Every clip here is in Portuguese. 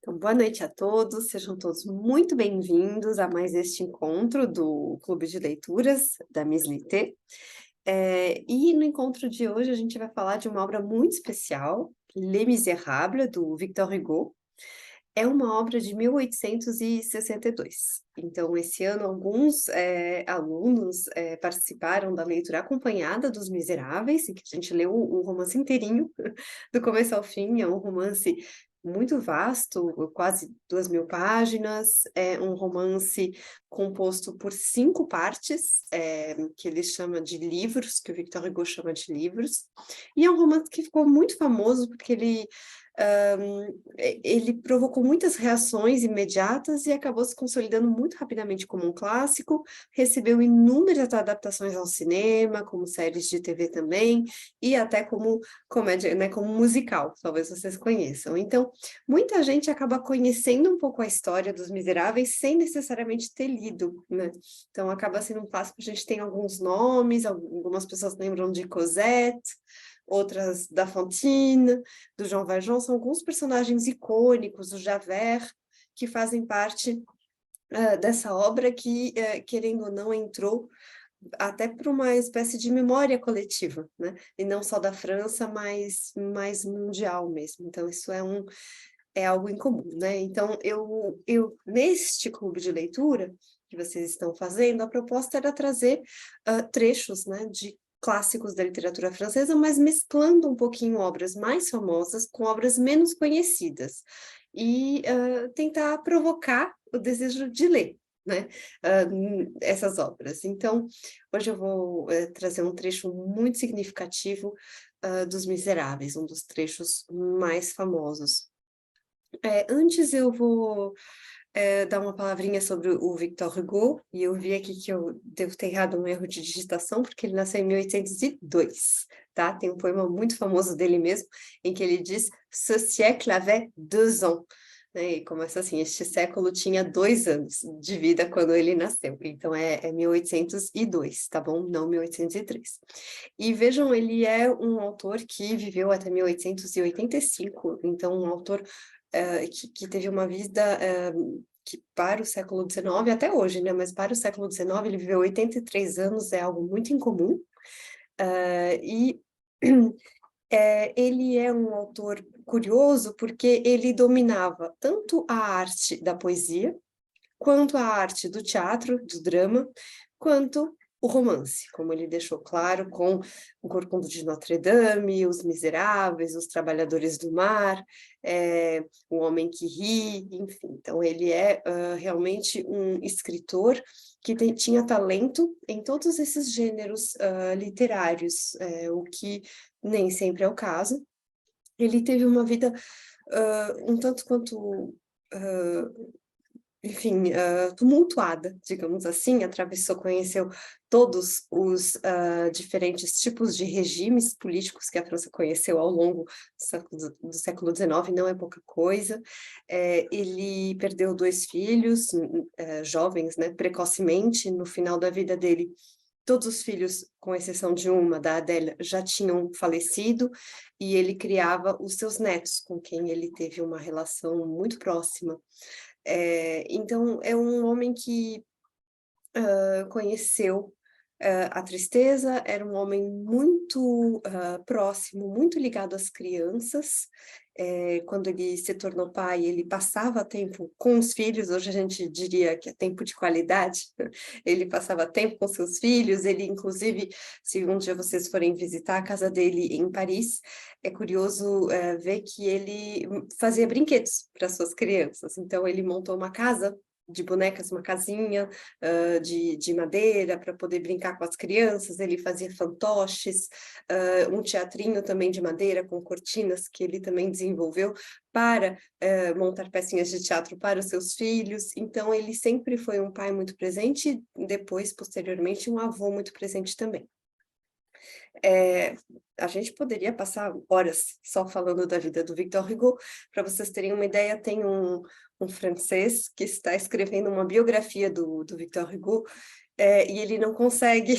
Então, boa noite a todos, sejam todos muito bem-vindos a mais este encontro do Clube de Leituras da Miss Lité. E no encontro de hoje a gente vai falar de uma obra muito especial, Les Misérables, do Victor Hugo. É uma obra de 1862. Então, esse ano, alguns alunos participaram da leitura acompanhada dos Miseráveis, em que a gente leu o romance inteirinho, do começo ao fim. É um romance muito vasto, quase 2.000 páginas. É um romance composto por 5 partes, que ele chama de livros, que o Victor Hugo chama de livros. E é um romance que ficou muito famoso porque ele provocou muitas reações imediatas e acabou se consolidando muito rapidamente como um clássico, recebeu inúmeras adaptações ao cinema, como séries de TV também, e até como comédia, né, como musical, talvez vocês conheçam. Então, muita gente acaba conhecendo um pouco a história dos Miseráveis sem necessariamente ter lido, né? Então, acaba sendo um clássico. A gente tem alguns nomes, algumas pessoas lembram de Cosette, outras da Fantine, do Jean Valjean. São alguns personagens icônicos, o Javert, que fazem parte dessa obra que, querendo ou não, entrou até por uma espécie de memória coletiva, né? E não só da França, mas mais mundial mesmo. Então, isso é algo em comum, né? Então, neste clube de leitura que vocês estão fazendo, a proposta era trazer trechos, né, de clássicos da literatura francesa, mas mesclando um pouquinho obras mais famosas com obras menos conhecidas, e tentar provocar o desejo de ler, né, essas obras. Então, hoje eu vou trazer um trecho muito significativo dos Miseráveis, um dos trechos mais famosos. Antes eu vou dar uma palavrinha sobre o Victor Hugo, e eu vi aqui que eu devo ter errado um erro de digitação, porque ele nasceu em 1802, tá? Tem um poema muito famoso dele mesmo, em que ele diz «Ce siècle avait 2 ans», né? E começa assim: este século tinha 2 anos de vida quando ele nasceu. Então é 1802, tá bom? Não 1803. E vejam, ele é um autor que viveu até 1885, então um autor que teve uma vida que para o século XIX, até hoje, né, mas para o século XIX ele viveu 83 anos, é algo muito incomum. E ele é um autor curioso porque ele dominava tanto a arte da poesia, quanto a arte do teatro, do drama, quanto o romance, como ele deixou claro com o Corcunda de Notre-Dame, Os Miseráveis, Os Trabalhadores do Mar, O Homem que Ri, enfim. Então ele é realmente um escritor que tinha talento em todos esses gêneros literários, o que nem sempre é o caso. Ele teve uma vida um tanto quanto enfim, tumultuada, digamos assim. Conheceu todos os diferentes tipos de regimes políticos que a França conheceu ao longo do século XIX, não é pouca coisa. Ele perdeu 2 filhos, jovens, né, precocemente. No final da vida dele, todos os filhos, com exceção de uma, da Adèle, já tinham falecido, e ele criava os seus netos, com quem ele teve uma relação muito próxima. Então, é um homem que conheceu a tristeza, era um homem muito próximo, muito ligado às crianças. Quando ele se tornou pai, ele passava tempo com os filhos. Hoje a gente diria que é tempo de qualidade. Ele passava tempo com seus filhos. Ele, inclusive, se um dia vocês forem visitar a casa dele em Paris, é curioso ver que ele fazia brinquedos para suas crianças. Então, ele montou uma casa de bonecas, uma casinha de madeira para poder brincar com as crianças. Ele fazia fantoches, um teatrinho também de madeira com cortinas que ele também desenvolveu para montar pecinhas de teatro para os seus filhos. Então ele sempre foi um pai muito presente, e depois, posteriormente, um avô muito presente também. A gente poderia passar horas só falando da vida do Victor Hugo. Para vocês terem uma ideia, tem um francês que está escrevendo uma biografia do Victor Hugo, E ele não consegue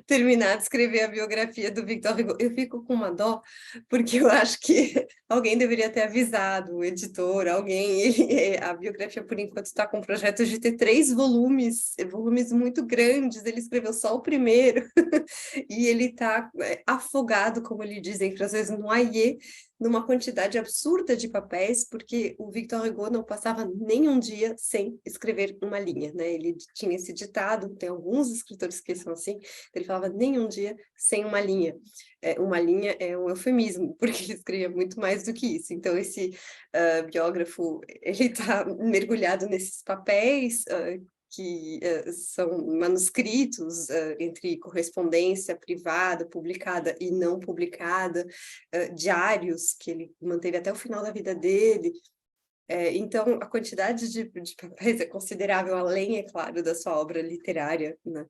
terminar de escrever a biografia do Victor Hugo. Eu fico com uma dó, porque eu acho que alguém deveria ter avisado, o editor, alguém. A biografia, por enquanto, está com um projeto de ter 3 volumes, volumes muito grandes. Ele escreveu só o primeiro, e ele está afogado, como ele diz em francês, noyé, numa quantidade absurda de papéis, porque o Victor Hugo não passava nem um dia sem escrever uma linha, né? Ele tinha esse ditado, tem alguns escritores que são assim, ele falava nem um dia sem uma linha. Uma linha é um eufemismo, porque ele escrevia muito mais do que isso. Então, esse biógrafo, ele está mergulhado nesses papéis, que são manuscritos entre correspondência privada, publicada e não publicada, diários que ele manteve até o final da vida dele. Então, a quantidade de papéis é considerável, além, é claro, da sua obra literária, né?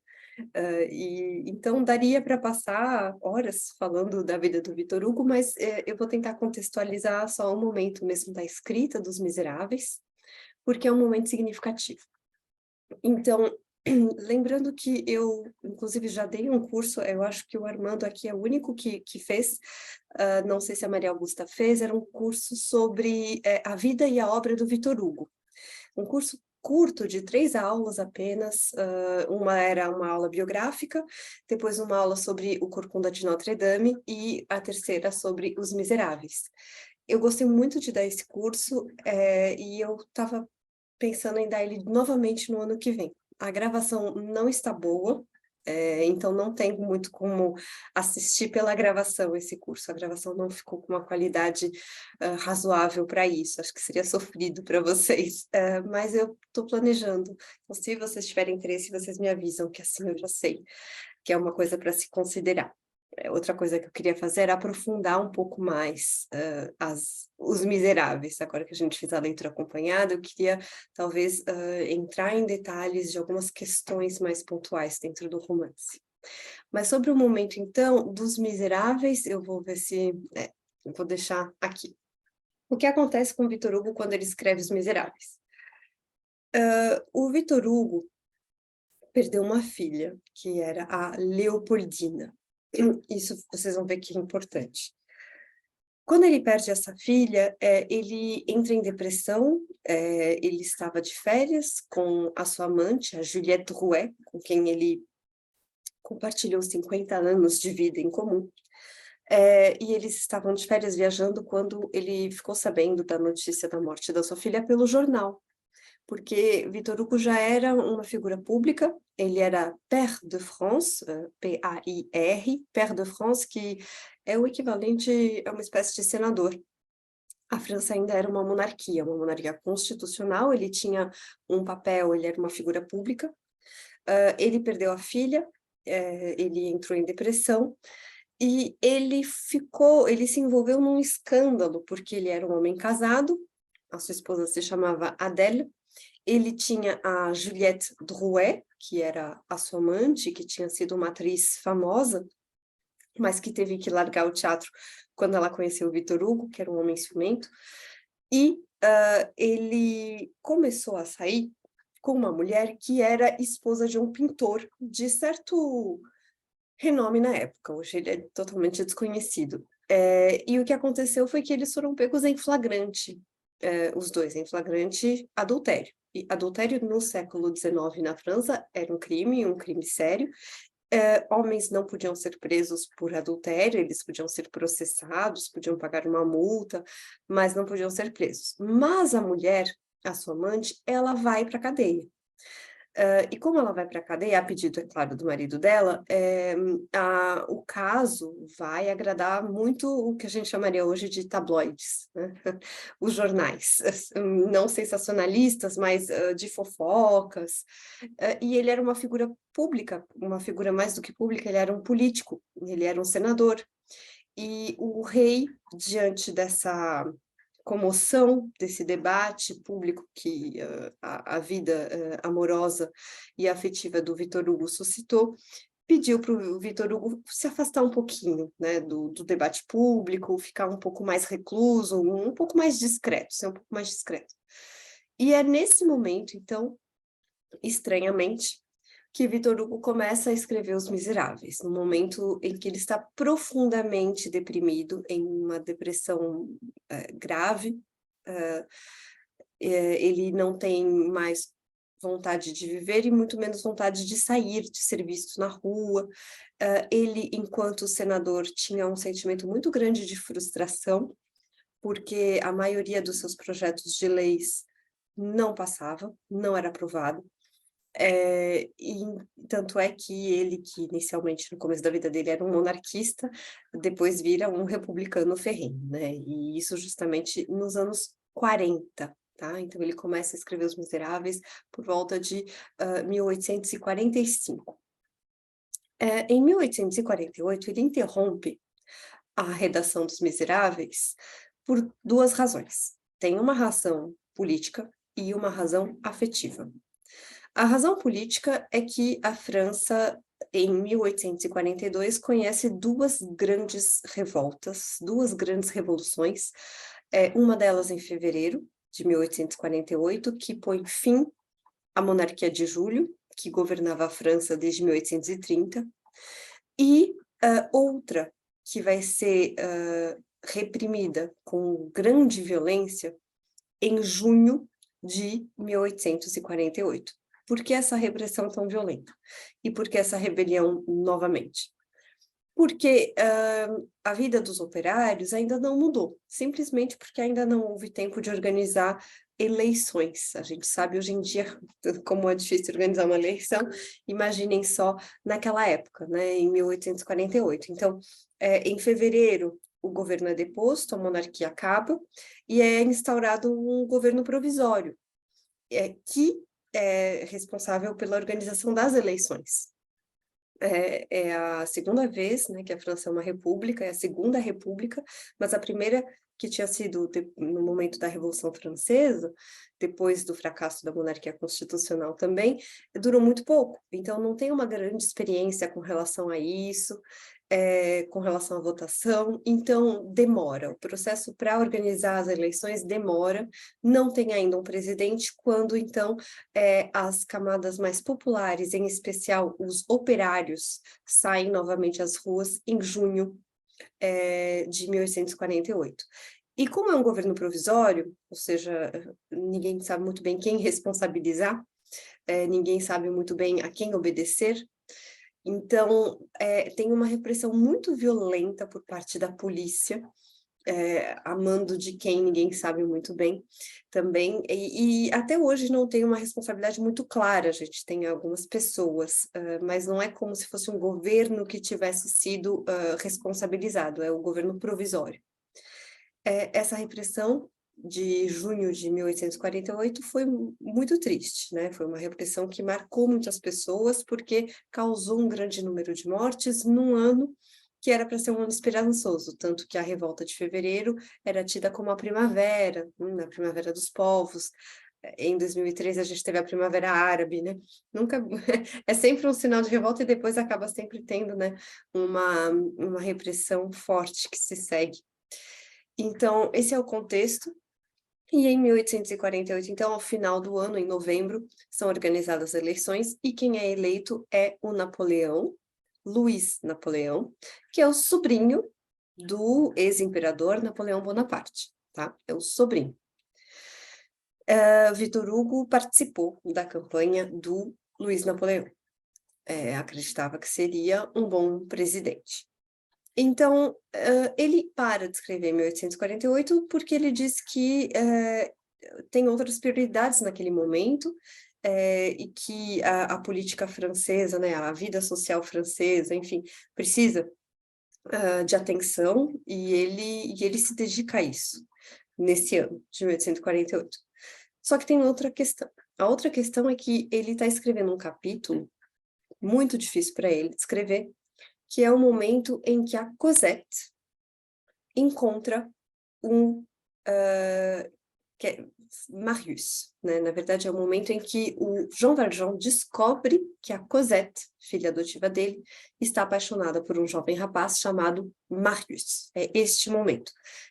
Então, daria para passar horas falando da vida do Victor Hugo, mas eu vou tentar contextualizar só o momento mesmo da escrita dos Miseráveis, porque é um momento significativo. Então, lembrando que eu, inclusive, já dei um curso, eu acho que o Armando aqui é o único que fez, não sei se a Maria Augusta fez, era um curso sobre a vida e a obra do Victor Hugo. Um curso curto, de 3 aulas apenas, uma era uma aula biográfica, depois uma aula sobre o Corcunda de Notre Dame e a terceira sobre Os Miseráveis. Eu gostei muito de dar esse curso, e eu estava pensando em dar ele novamente no ano que vem. A gravação não está boa, então não tem muito como assistir pela gravação esse curso. A gravação não ficou com uma qualidade razoável para isso. Acho que seria sofrido para vocês, mas eu estou planejando. Então, se vocês tiverem interesse, vocês me avisam, que assim eu já sei que é uma coisa para se considerar. Outra coisa que eu queria fazer era aprofundar um pouco mais Os Miseráveis. Agora que a gente fez a leitura acompanhada, eu queria talvez entrar em detalhes de algumas questões mais pontuais dentro do romance. Mas sobre o momento, então, dos Miseráveis, eu vou ver se... eu vou deixar aqui. O que acontece com o Victor Hugo quando ele escreve Os Miseráveis? O Victor Hugo perdeu uma filha, que era a Leopoldina. Isso vocês vão ver que é importante. Quando ele perde essa filha, ele entra em depressão, ele estava de férias com a sua amante, a Juliette Drouet, com quem ele compartilhou 50 anos de vida em comum, e eles estavam de férias viajando quando ele ficou sabendo da notícia da morte da sua filha pelo jornal, porque Victor Hugo já era uma figura pública, ele era Pair de France, P-A-I-R, Pair de France, que é o equivalente a uma espécie de senador. A França ainda era uma monarquia constitucional, ele tinha um papel, ele era uma figura pública, ele perdeu a filha, ele entrou em depressão, e ele se envolveu num escândalo, porque ele era um homem casado, a sua esposa se chamava Adèle, ele tinha a Juliette Drouet, que era a sua amante, que tinha sido uma atriz famosa, mas que teve que largar o teatro quando ela conheceu o Victor Hugo, que era um homem ciumento, e ele começou a sair com uma mulher que era esposa de um pintor de certo renome na época, hoje ele é totalmente desconhecido. E o que aconteceu foi que eles foram pegos em flagrante, os dois, em flagrante adultério. E adultério no século XIX na França era um crime sério. Homens não podiam ser presos por adultério, eles podiam ser processados, podiam pagar uma multa, mas não podiam ser presos. Mas a mulher, a sua amante, ela vai para a cadeia. E como ela vai para a cadeia, a pedido, é claro, do marido dela, o caso vai agradar muito o que a gente chamaria hoje de tabloides, né? Os jornais, não sensacionalistas, mas de fofocas. E ele era uma figura pública, uma figura mais do que pública, ele era um político, ele era um senador. E o rei, diante dessa comoção desse debate público que a vida amorosa e afetiva do Victor Hugo suscitou, pediu para o Victor Hugo se afastar um pouquinho, né, do debate público, ficar um pouco mais recluso, um pouco mais discreto, ser um pouco mais discreto. E é nesse momento, então, estranhamente, que Victor Hugo começa a escrever Os Miseráveis, no momento em que ele está profundamente deprimido, em uma depressão grave. Ele não tem mais vontade de viver e muito menos vontade de sair, de ser visto na rua. Ele, enquanto senador, tinha um sentimento muito grande de frustração, porque a maioria dos seus projetos de leis não passava, não era aprovado. E tanto é que ele, que inicialmente no começo da vida dele era um monarquista, depois vira um republicano ferrenho, né? E isso justamente nos anos 40, tá? Então ele começa a escrever Os Miseráveis por volta de 1845. Em 1848, ele interrompe a redação dos Miseráveis por duas razões. Tem uma razão política e uma razão afetiva. A razão política é que a França, em 1842, conhece duas grandes revoltas, duas grandes revoluções, uma delas em fevereiro de 1848, que põe fim à monarquia de Júlio, que governava a França desde 1830, e outra que vai ser reprimida com grande violência em junho de 1848. Por que essa repressão tão violenta? E por que essa rebelião novamente? Porque a vida dos operários ainda não mudou, simplesmente porque ainda não houve tempo de organizar eleições. A gente sabe hoje em dia como é difícil organizar uma eleição, imaginem só naquela época, né, em 1848. Então, em fevereiro, o governo é deposto, a monarquia acaba, e é instaurado um governo provisório, que é responsável pela organização das eleições. É a segunda vez, né, que a França é uma república, é a segunda república, mas a primeira que tinha sido no momento da Revolução Francesa, depois do fracasso da monarquia constitucional também, durou muito pouco. Então não tem uma grande experiência com relação a isso, com relação à votação, então demora. O processo para organizar as eleições demora, não tem ainda um presidente, quando então as camadas mais populares, em especial os operários, saem novamente às ruas em junho de 1848. E como é um governo provisório, ou seja, ninguém sabe muito bem quem responsabilizar, ninguém sabe muito bem a quem obedecer, então tem uma repressão muito violenta por parte da polícia, a mando de quem ninguém sabe muito bem também, e até hoje não tem uma responsabilidade muito clara. A gente tem algumas pessoas, mas não é como se fosse um governo que tivesse sido responsabilizado, é o governo provisório. Essa repressão de junho de 1848 foi muito triste, né? Foi uma repressão que marcou muitas pessoas, porque causou um grande número de mortes num ano que era para ser um ano esperançoso, tanto que a revolta de fevereiro era tida como a primavera, a primavera dos povos. Em 2003 a gente teve a primavera árabe, né? Nunca é sempre um sinal de revolta e depois acaba sempre tendo, né, uma repressão forte que se segue. Então, esse é o contexto. E em 1848, então, ao final do ano, em novembro, são organizadas as eleições, e quem é eleito é o Napoleão, Luiz Napoleão, que é o sobrinho do ex-imperador Napoleão Bonaparte, tá? É o sobrinho. Victor Hugo participou da campanha do Luiz Napoleão. Acreditava que seria um bom presidente. Então, ele para de escrever em 1848 porque ele diz que tem outras prioridades naquele momento, e que a política francesa, né, a vida social francesa, enfim, precisa de atenção, e ele se dedica a isso, nesse ano de 1848. Só que tem outra questão. A outra questão é que ele está escrevendo um capítulo muito difícil para ele de escrever, que é o momento em que a Cosette encontra um Marius, né? Na verdade, é o momento em que o Jean Valjean descobre que a Cosette, filha adotiva dele, está apaixonada por um jovem rapaz chamado Marius. É este momento.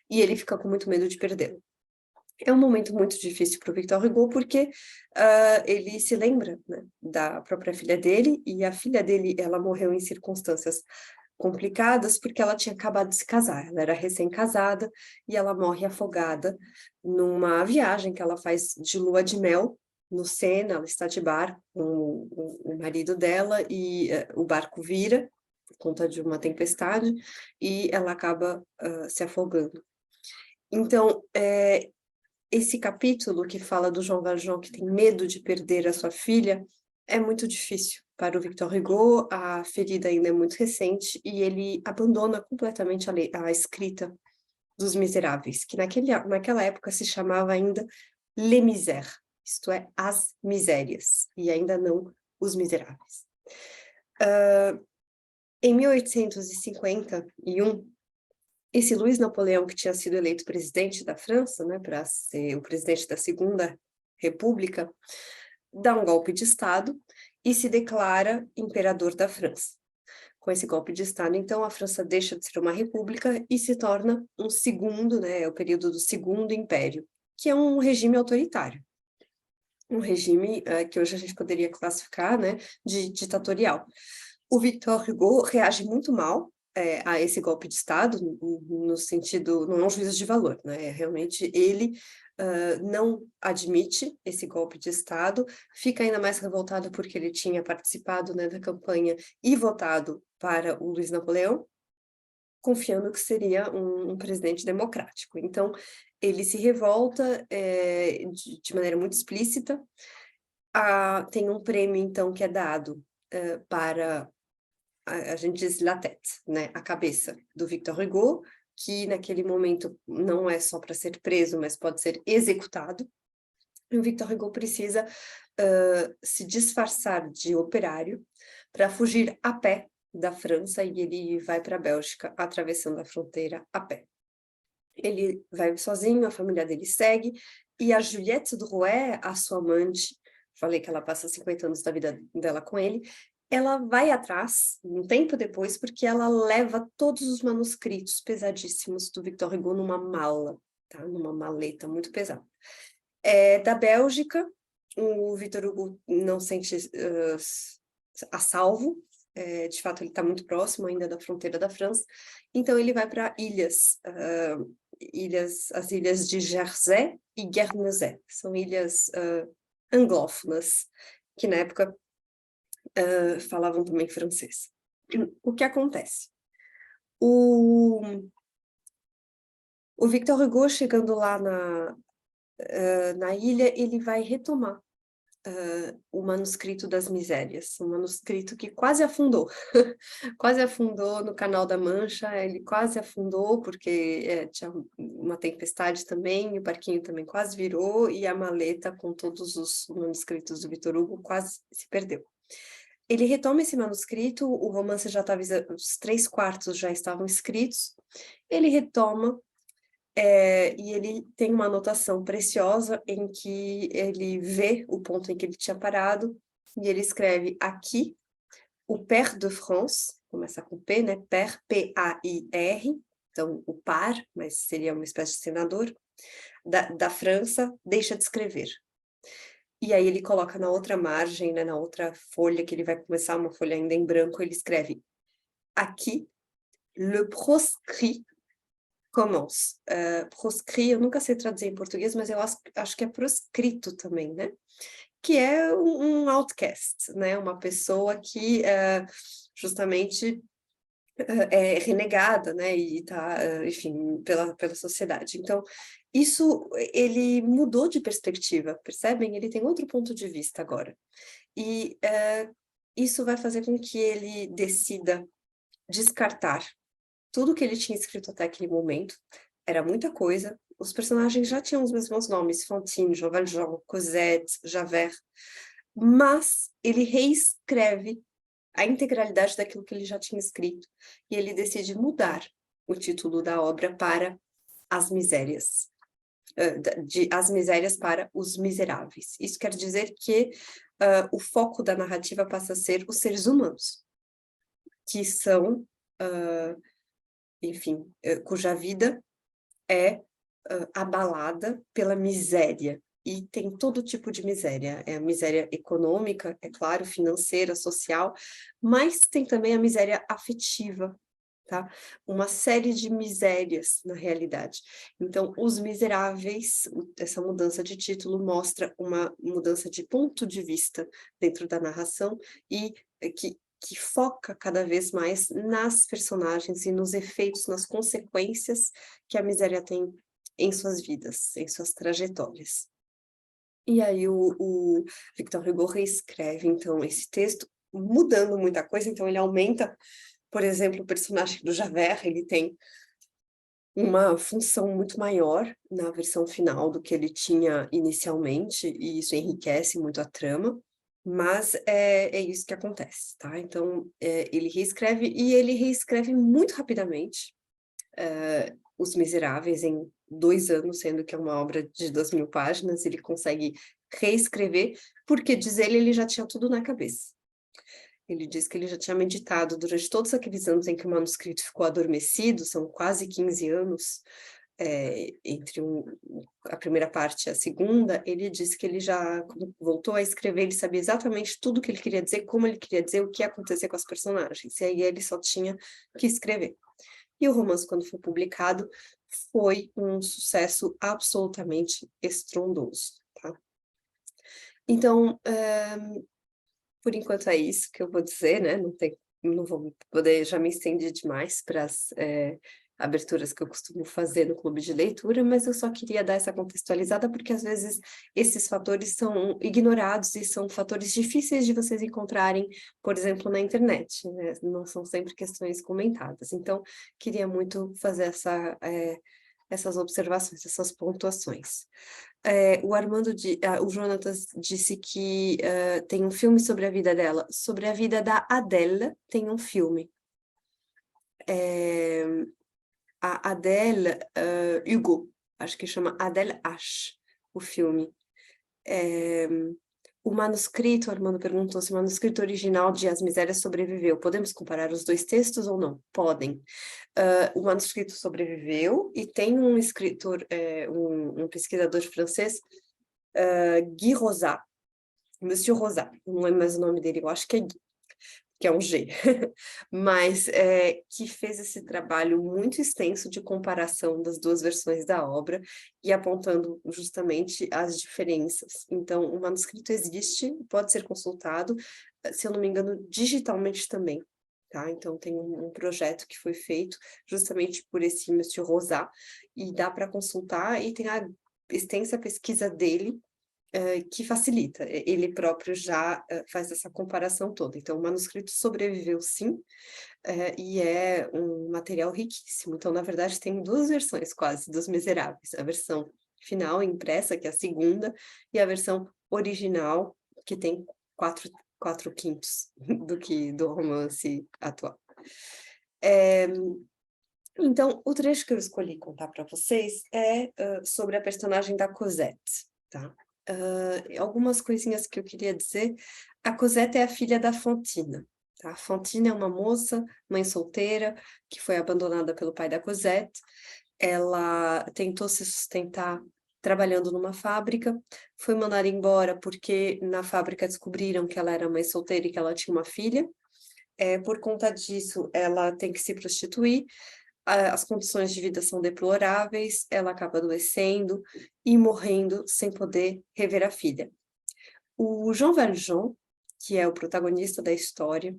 E ele fica com muito medo de perdê-lo. É um momento muito difícil para o Victor Hugo, porque ele se lembra, né, da própria filha dele, e a filha dele, ela morreu em circunstâncias complicadas, porque ela tinha acabado de se casar, ela era recém-casada, e ela morre afogada numa viagem que ela faz de lua de mel, no Sena. Ela está de barco com o marido dela, e o barco vira, por conta de uma tempestade, e ela acaba se afogando. Então, esse capítulo que fala do Jean Valjean, que tem medo de perder a sua filha, é muito difícil para o Victor Hugo. A ferida ainda é muito recente e ele abandona completamente a escrita dos Miseráveis, que naquela época se chamava ainda Les Misères, isto é, As Misérias, e ainda não Os Miseráveis. Em 1851, esse Luiz Napoleão, que tinha sido eleito presidente da França, né, para ser o presidente da Segunda República, dá um golpe de Estado e se declara imperador da França. Com esse golpe de Estado, então, a França deixa de ser uma república e se torna um segundo, né, é o período do Segundo Império, que é um regime autoritário. Um regime que hoje a gente poderia classificar, né, de ditatorial. O Victor Hugo reage muito mal a esse golpe de Estado, no sentido, não é um juízo de valor, né? Realmente ele não admite esse golpe de Estado, fica ainda mais revoltado porque ele tinha participado, né, da campanha e votado para o Luiz Napoleão, confiando que seria um presidente democrático. Então, ele se revolta de maneira muito explícita. Tem um prêmio, então, que é dado para a gente diz la tête, né, a cabeça do Victor Hugo, que naquele momento não é só para ser preso, mas pode ser executado. E o Victor Hugo precisa se disfarçar de operário para fugir a pé da França, e ele vai para a Bélgica atravessando a fronteira a pé. Ele vai sozinho, a família dele segue, e a Juliette Drouet, a sua amante, falei que ela passa 50 anos da vida dela com ele, ela vai atrás, um tempo depois, porque ela leva todos os manuscritos pesadíssimos do Victor Hugo numa mala, tá? Numa maleta muito pesada. Da Bélgica, o Victor Hugo não sente a salvo, de fato ele está muito próximo ainda da fronteira da França, então ele vai para as ilhas de Jersey e Guernesey, são ilhas anglófonas, que na época falavam também francês. O que acontece? O Victor Hugo, chegando lá na ilha, ele vai retomar o manuscrito das Misérias, um manuscrito que quase afundou, quase afundou no Canal da Mancha, ele quase afundou porque tinha uma tempestade também, o barquinho também quase virou, e a maleta com todos os manuscritos do Victor Hugo quase se perdeu. Ele retoma esse manuscrito, o romance já estava, os 3/4 já estavam escritos, ele retoma, e ele tem uma anotação preciosa em que ele vê o ponto em que ele tinha parado, e ele escreve aqui, o Pair de France, começa com P, né? Pair, P-A-I-R, então o par, mas seria uma espécie de senador, da França, deixa de escrever. E aí ele coloca na outra margem, né, na outra folha, que ele vai começar, uma folha ainda em branco, ele escreve aqui, le proscrit commence. Proscrit, eu nunca sei traduzir em português, mas eu acho que é proscrito também, né? Que é um outcast, né? Uma pessoa que justamente é renegada, né? E tá, enfim, pela sociedade. Então, isso, ele mudou de perspectiva, percebem? Ele tem outro ponto de vista agora. E isso vai fazer com que ele decida descartar tudo que ele tinha escrito até aquele momento. Era muita coisa, os personagens já tinham os mesmos nomes, Fantine, Jean Valjean, Cosette, Javert, mas ele reescreve a integralidade daquilo que ele já tinha escrito, e ele decide mudar o título da obra para As Misérias, de As Misérias para Os Miseráveis. Isso quer dizer que o foco da narrativa passa a ser os seres humanos, que são, enfim, cuja vida é abalada pela miséria, e tem todo tipo de miséria. É a miséria econômica, é claro, financeira, social, mas tem também a miséria afetiva, tá? Uma série de misérias, na realidade. Então, Os Miseráveis, essa mudança de título mostra uma mudança de ponto de vista dentro da narração e que foca cada vez mais nas personagens e nos efeitos, nas consequências que a miséria tem em suas vidas, em suas trajetórias. E aí o Victor Hugo reescreve, então, esse texto, mudando muita coisa, então ele aumenta, por exemplo, o personagem do Javert, ele tem uma função muito maior na versão final do que ele tinha inicialmente, e isso enriquece muito a trama, mas é isso que acontece, tá? Então, ele reescreve, e ele reescreve muito rapidamente, Os Miseráveis em 2 anos, sendo que é uma obra de 2.000 páginas, ele consegue reescrever, porque, diz ele já tinha tudo na cabeça. Ele diz que ele já tinha meditado durante todos aqueles anos em que o manuscrito ficou adormecido, são quase 15 anos, entre a primeira parte e a segunda, ele disse que ele já, quando voltou a escrever, ele sabia exatamente tudo o que ele queria dizer, como ele queria dizer, o que ia acontecer com as personagens, e aí ele só tinha que escrever. E o romance, quando foi publicado, foi um sucesso absolutamente estrondoso, tá? Então, por enquanto é isso que eu vou dizer, né, não vou poder, já me estendi demais para as aberturas que eu costumo fazer no clube de leitura, mas eu só queria dar essa contextualizada, porque às vezes esses fatores são ignorados e são fatores difíceis de vocês encontrarem, por exemplo, na internet, né, não são sempre questões comentadas. Então, queria muito fazer essas observações, essas pontuações. O Jonatas disse que tem um filme sobre a vida dela. Sobre a vida da Adele, tem um filme. A Adele Hugo, acho que chama Adele H, o filme. O manuscrito, Armando perguntou se o manuscrito original de As Misérias sobreviveu. Podemos comparar os dois textos ou não? Podem. O manuscrito sobreviveu e tem um escritor, um pesquisador francês, Guy Rosat, Monsieur Rosat, não lembro mais o nome dele, eu acho que é Gui, que é um G, mas que fez esse trabalho muito extenso de comparação das duas versões da obra e apontando justamente as diferenças. Então, o manuscrito existe, pode ser consultado, se eu não me engano, digitalmente também. Tá? Então, tem um projeto que foi feito justamente por esse Monsieur Rosat, e dá para consultar, e tem a extensa pesquisa dele, que facilita, ele próprio já faz essa comparação toda. Então, o manuscrito sobreviveu sim, e é um material riquíssimo. Então, na verdade, tem duas versões quase dos Miseráveis, a versão final impressa, que é a segunda, e a versão original, que tem 4/5 do romance atual. Então, o trecho que eu escolhi contar para vocês é sobre a personagem da Cosette, tá? Algumas coisinhas que eu queria dizer. A Cosette é a filha da Fantine, tá? A Fantine é uma moça, mãe solteira, que foi abandonada pelo pai da Cosette. Ela tentou se sustentar trabalhando numa fábrica, foi mandada embora porque na fábrica descobriram que ela era mãe solteira e que ela tinha uma filha. Por conta disso, ela tem que se prostituir, as condições de vida são deploráveis, ela acaba adoecendo e morrendo sem poder rever a filha. O Jean Valjean, que é o protagonista da história,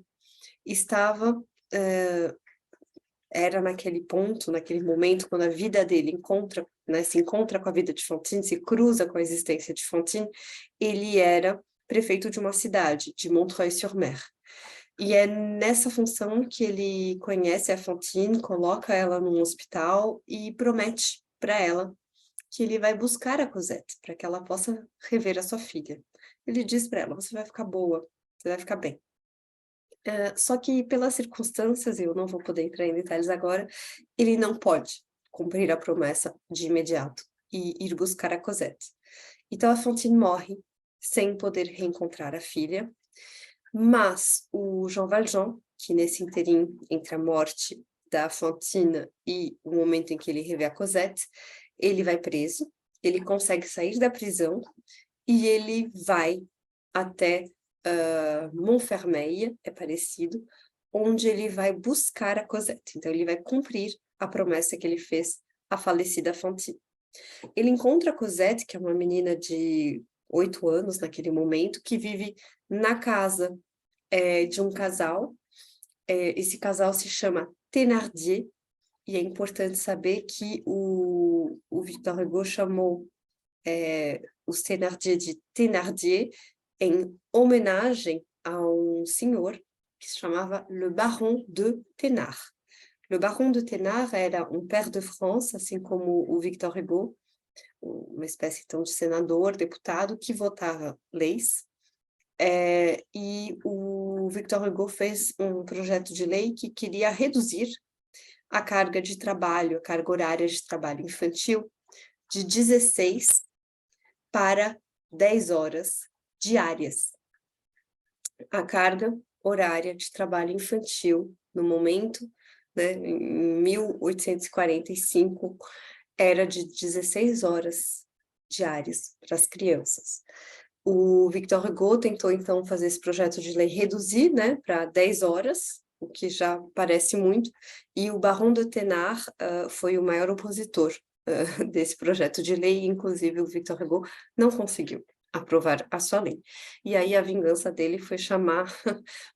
era naquele ponto, naquele momento, quando a vida dele se encontra com a vida de Fantine, se cruza com a existência de Fantine, ele era prefeito de uma cidade, de Montreuil-sur-Mer. E é nessa função que ele conhece a Fantine, coloca ela num hospital e promete para ela que ele vai buscar a Cosette, para que ela possa rever a sua filha. Ele diz para ela, você vai ficar boa, você vai ficar bem. Só que pelas circunstâncias, eu não vou poder entrar em detalhes agora, ele não pode cumprir a promessa de imediato e ir buscar a Cosette. Então a Fantine morre sem poder reencontrar a filha, mas o Jean Valjean, que nesse interim entre a morte da Fantine e o momento em que ele revê a Cosette, ele vai preso, ele consegue sair da prisão e ele vai até Montfermeil, é parecido, onde ele vai buscar a Cosette. Então, ele vai cumprir a promessa que ele fez à falecida Fantine. Ele encontra a Cosette, que é uma menina de 8 anos naquele momento, que vive na casa de um casal. Esse casal se chama Thénardier, e é importante saber que o Victor Hugo chamou os Thénardier de Thénardier em homenagem a um senhor que se chamava Le Baron de Thénard. Le Baron de Thénard era um pair de France, assim como o Victor Hugo, uma espécie então de senador, deputado, que votava leis. E o Victor Hugo fez um projeto de lei que queria reduzir a carga de trabalho, a carga horária de trabalho infantil, de 16 para 10 horas diárias. A carga horária de trabalho infantil, no momento, né, em 1845, era de 16 horas diárias para as crianças. O Victor Hugo tentou, então, fazer esse projeto de lei reduzir, né, para 10 horas, o que já parece muito, e o Baron de Thénard foi o maior opositor desse projeto de lei, e, inclusive o Victor Hugo não conseguiu aprovar a sua lei. E aí a vingança dele foi chamar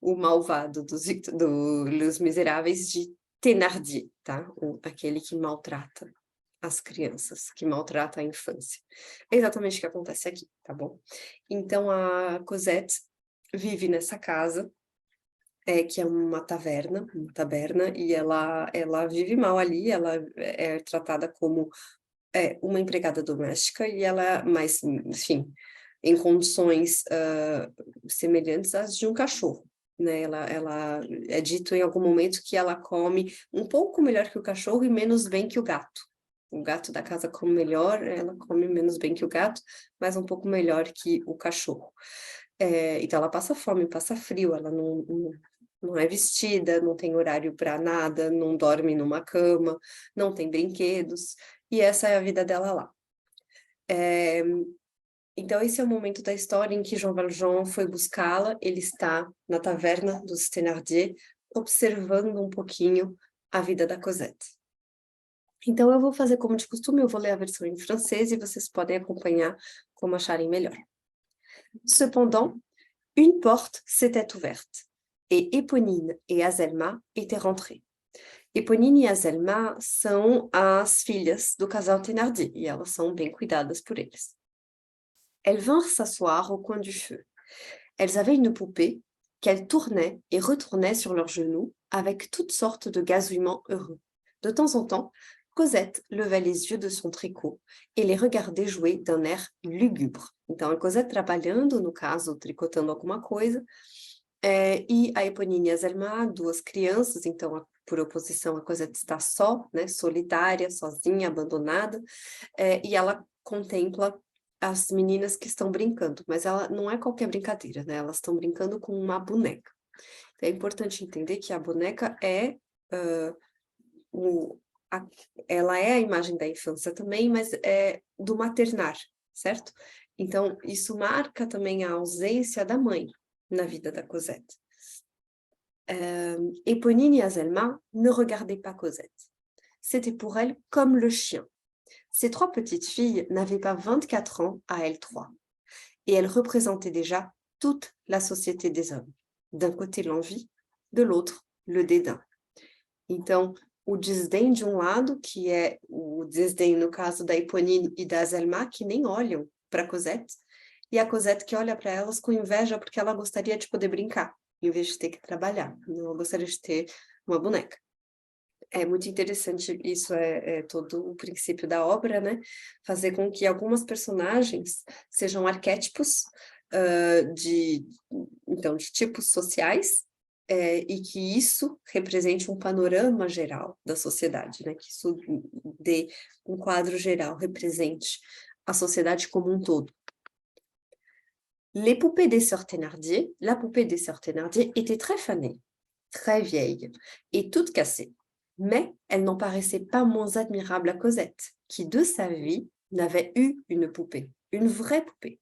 o malvado dos Miseráveis de Thénardier, tá? Aquele que maltrata as crianças, que maltrata a infância. É exatamente o que acontece aqui, tá bom? Então a Cosette vive nessa casa, que é uma taberna, e ela vive mal ali, ela é tratada como uma empregada doméstica, e ela, mas, enfim, em condições semelhantes às de um cachorro, né? Ela é dito em algum momento que ela come um pouco melhor que o cachorro e menos bem que o gato. O gato da casa come melhor, ela come menos bem que o gato, mas um pouco melhor que o cachorro. Então ela passa fome, passa frio, ela não é vestida, não tem horário para nada, não dorme numa cama, não tem brinquedos, e essa é a vida dela lá. Então esse é o momento da história em que Jean Valjean foi buscá-la, ele está na taverna dos Thénardier, observando um pouquinho a vida da Cosette. Então eu vou fazer como de costume, eu vou ler a versão em francês e vocês podem acompanhar como acharem melhor. Cependant, une porte s'était ouverte, et Éponine et Azelma étaient rentrées. Éponine e Azelma são as filhas do casal Thénardier, e elas são bem cuidadas por eles. Elles vinrent s'asseoir au coin du feu. Elles avaient une poupée qu'elles tournaient et retournaient sur leurs genoux avec toutes sortes de gazouillements heureux. De temps en temps, Cosette levait les yeux de son tricot e les regardait jouer d'un air lugubre. Então, a Cosette trabalhando, no caso, tricotando alguma coisa, e a Éponine e a Azelma, duas crianças, então, por oposição, a Cosette está só, né, solitária, sozinha, abandonada, e ela contempla as meninas que estão brincando, mas ela não é qualquer brincadeira, né? Elas estão brincando com uma boneca. Então, é importante entender que a boneca ela é a imagem da infância também, mas é do maternar, certo? Então, isso marca também a ausência da mãe na vida da Cosette. Éponine et Azelma ne regardaient pas Cosette. C'était pour elles comme le chien. Ces trois petites filles n'avaient pas 24 ans à elles trois, et elles représentaient déjà toute la société des hommes. D'un côté l'envie, de l'autre le dédain. Então, o desdém de um lado, que é o desdém no caso da Éponine e da Azelma, que nem olham para Cosette, e a Cosette que olha para elas com inveja porque ela gostaria de poder brincar, em vez de ter que trabalhar. Ela gostaria de ter uma boneca. É muito interessante, isso é todo o princípio da obra, né? Fazer com que algumas personagens sejam arquétipos de tipos sociais, e que isso represente um panorama geral da sociedade, né? Que isso dê um quadro geral, represente a sociedade como um todo. Les poupées des sœurs Thénardier, la poupée des sœurs Thénardier était très fanée, très vieille et toute cassée. Mais elle n'en paraissait pas moins admirable à Cosette, qui de sa vie n'avait eu une poupée, une vraie poupée,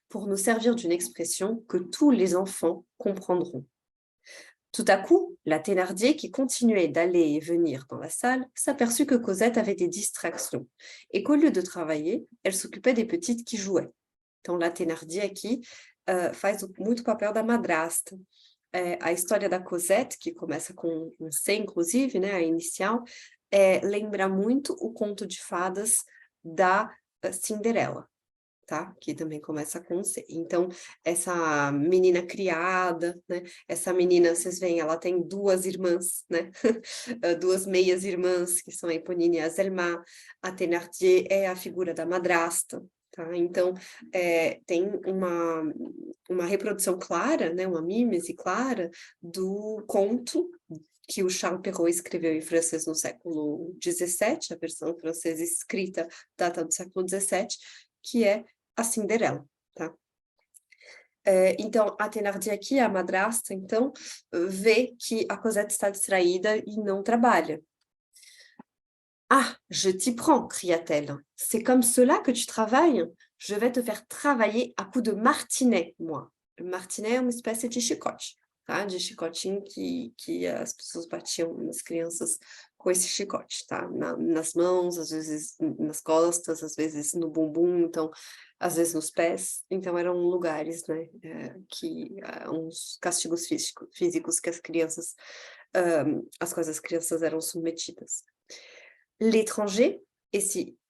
pour nous servir d'une expression que tous les enfants comprendront. Tout à coup, la Thénardier, qui continuait d'aller et venir dans la salle, s'aperçut que Cosette avait des distractions et qu'au lieu de travailler, elle s'occupait des petites qui jouaient. Então, la Thénardier aqui faz muito papel da madrasta. A história da Cosette, que começa com um C, inclusive, né, a inicial, lembra muito o conto de fadas da Cinderela, tá? Que também começa com C. Então, essa menina criada, né? Essa menina, vocês veem, ela tem duas irmãs, né? Duas meias irmãs, que são a Eponine e a Zelma. A Thénardier é a figura da madrasta, tá? Então, tem uma reprodução clara, né? Uma mímese clara do conto que o Charles Perrault escreveu em francês no século XVII, a versão francesa escrita data do século XVII, que é a Cinderela, tá? Então, a Thénardier aqui, a madrasta, então, vê que a Cosette está distraída e não trabalha. Ah, je t'y prends, cria-t-elle. C'est comme cela que tu travailles? Je vais te faire travailler à coups de martinet, moi. O martinet é uma espécie de chicote, tá? De chicotinho que as pessoas batiam nas crianças com esse chicote, tá? Nas mãos, às vezes nas costas, às vezes no bumbum, então, às vezes nos pés. Então, eram lugares, né, uns castigos físicos que as crianças, às quais as crianças eram submetidas. L'étranger,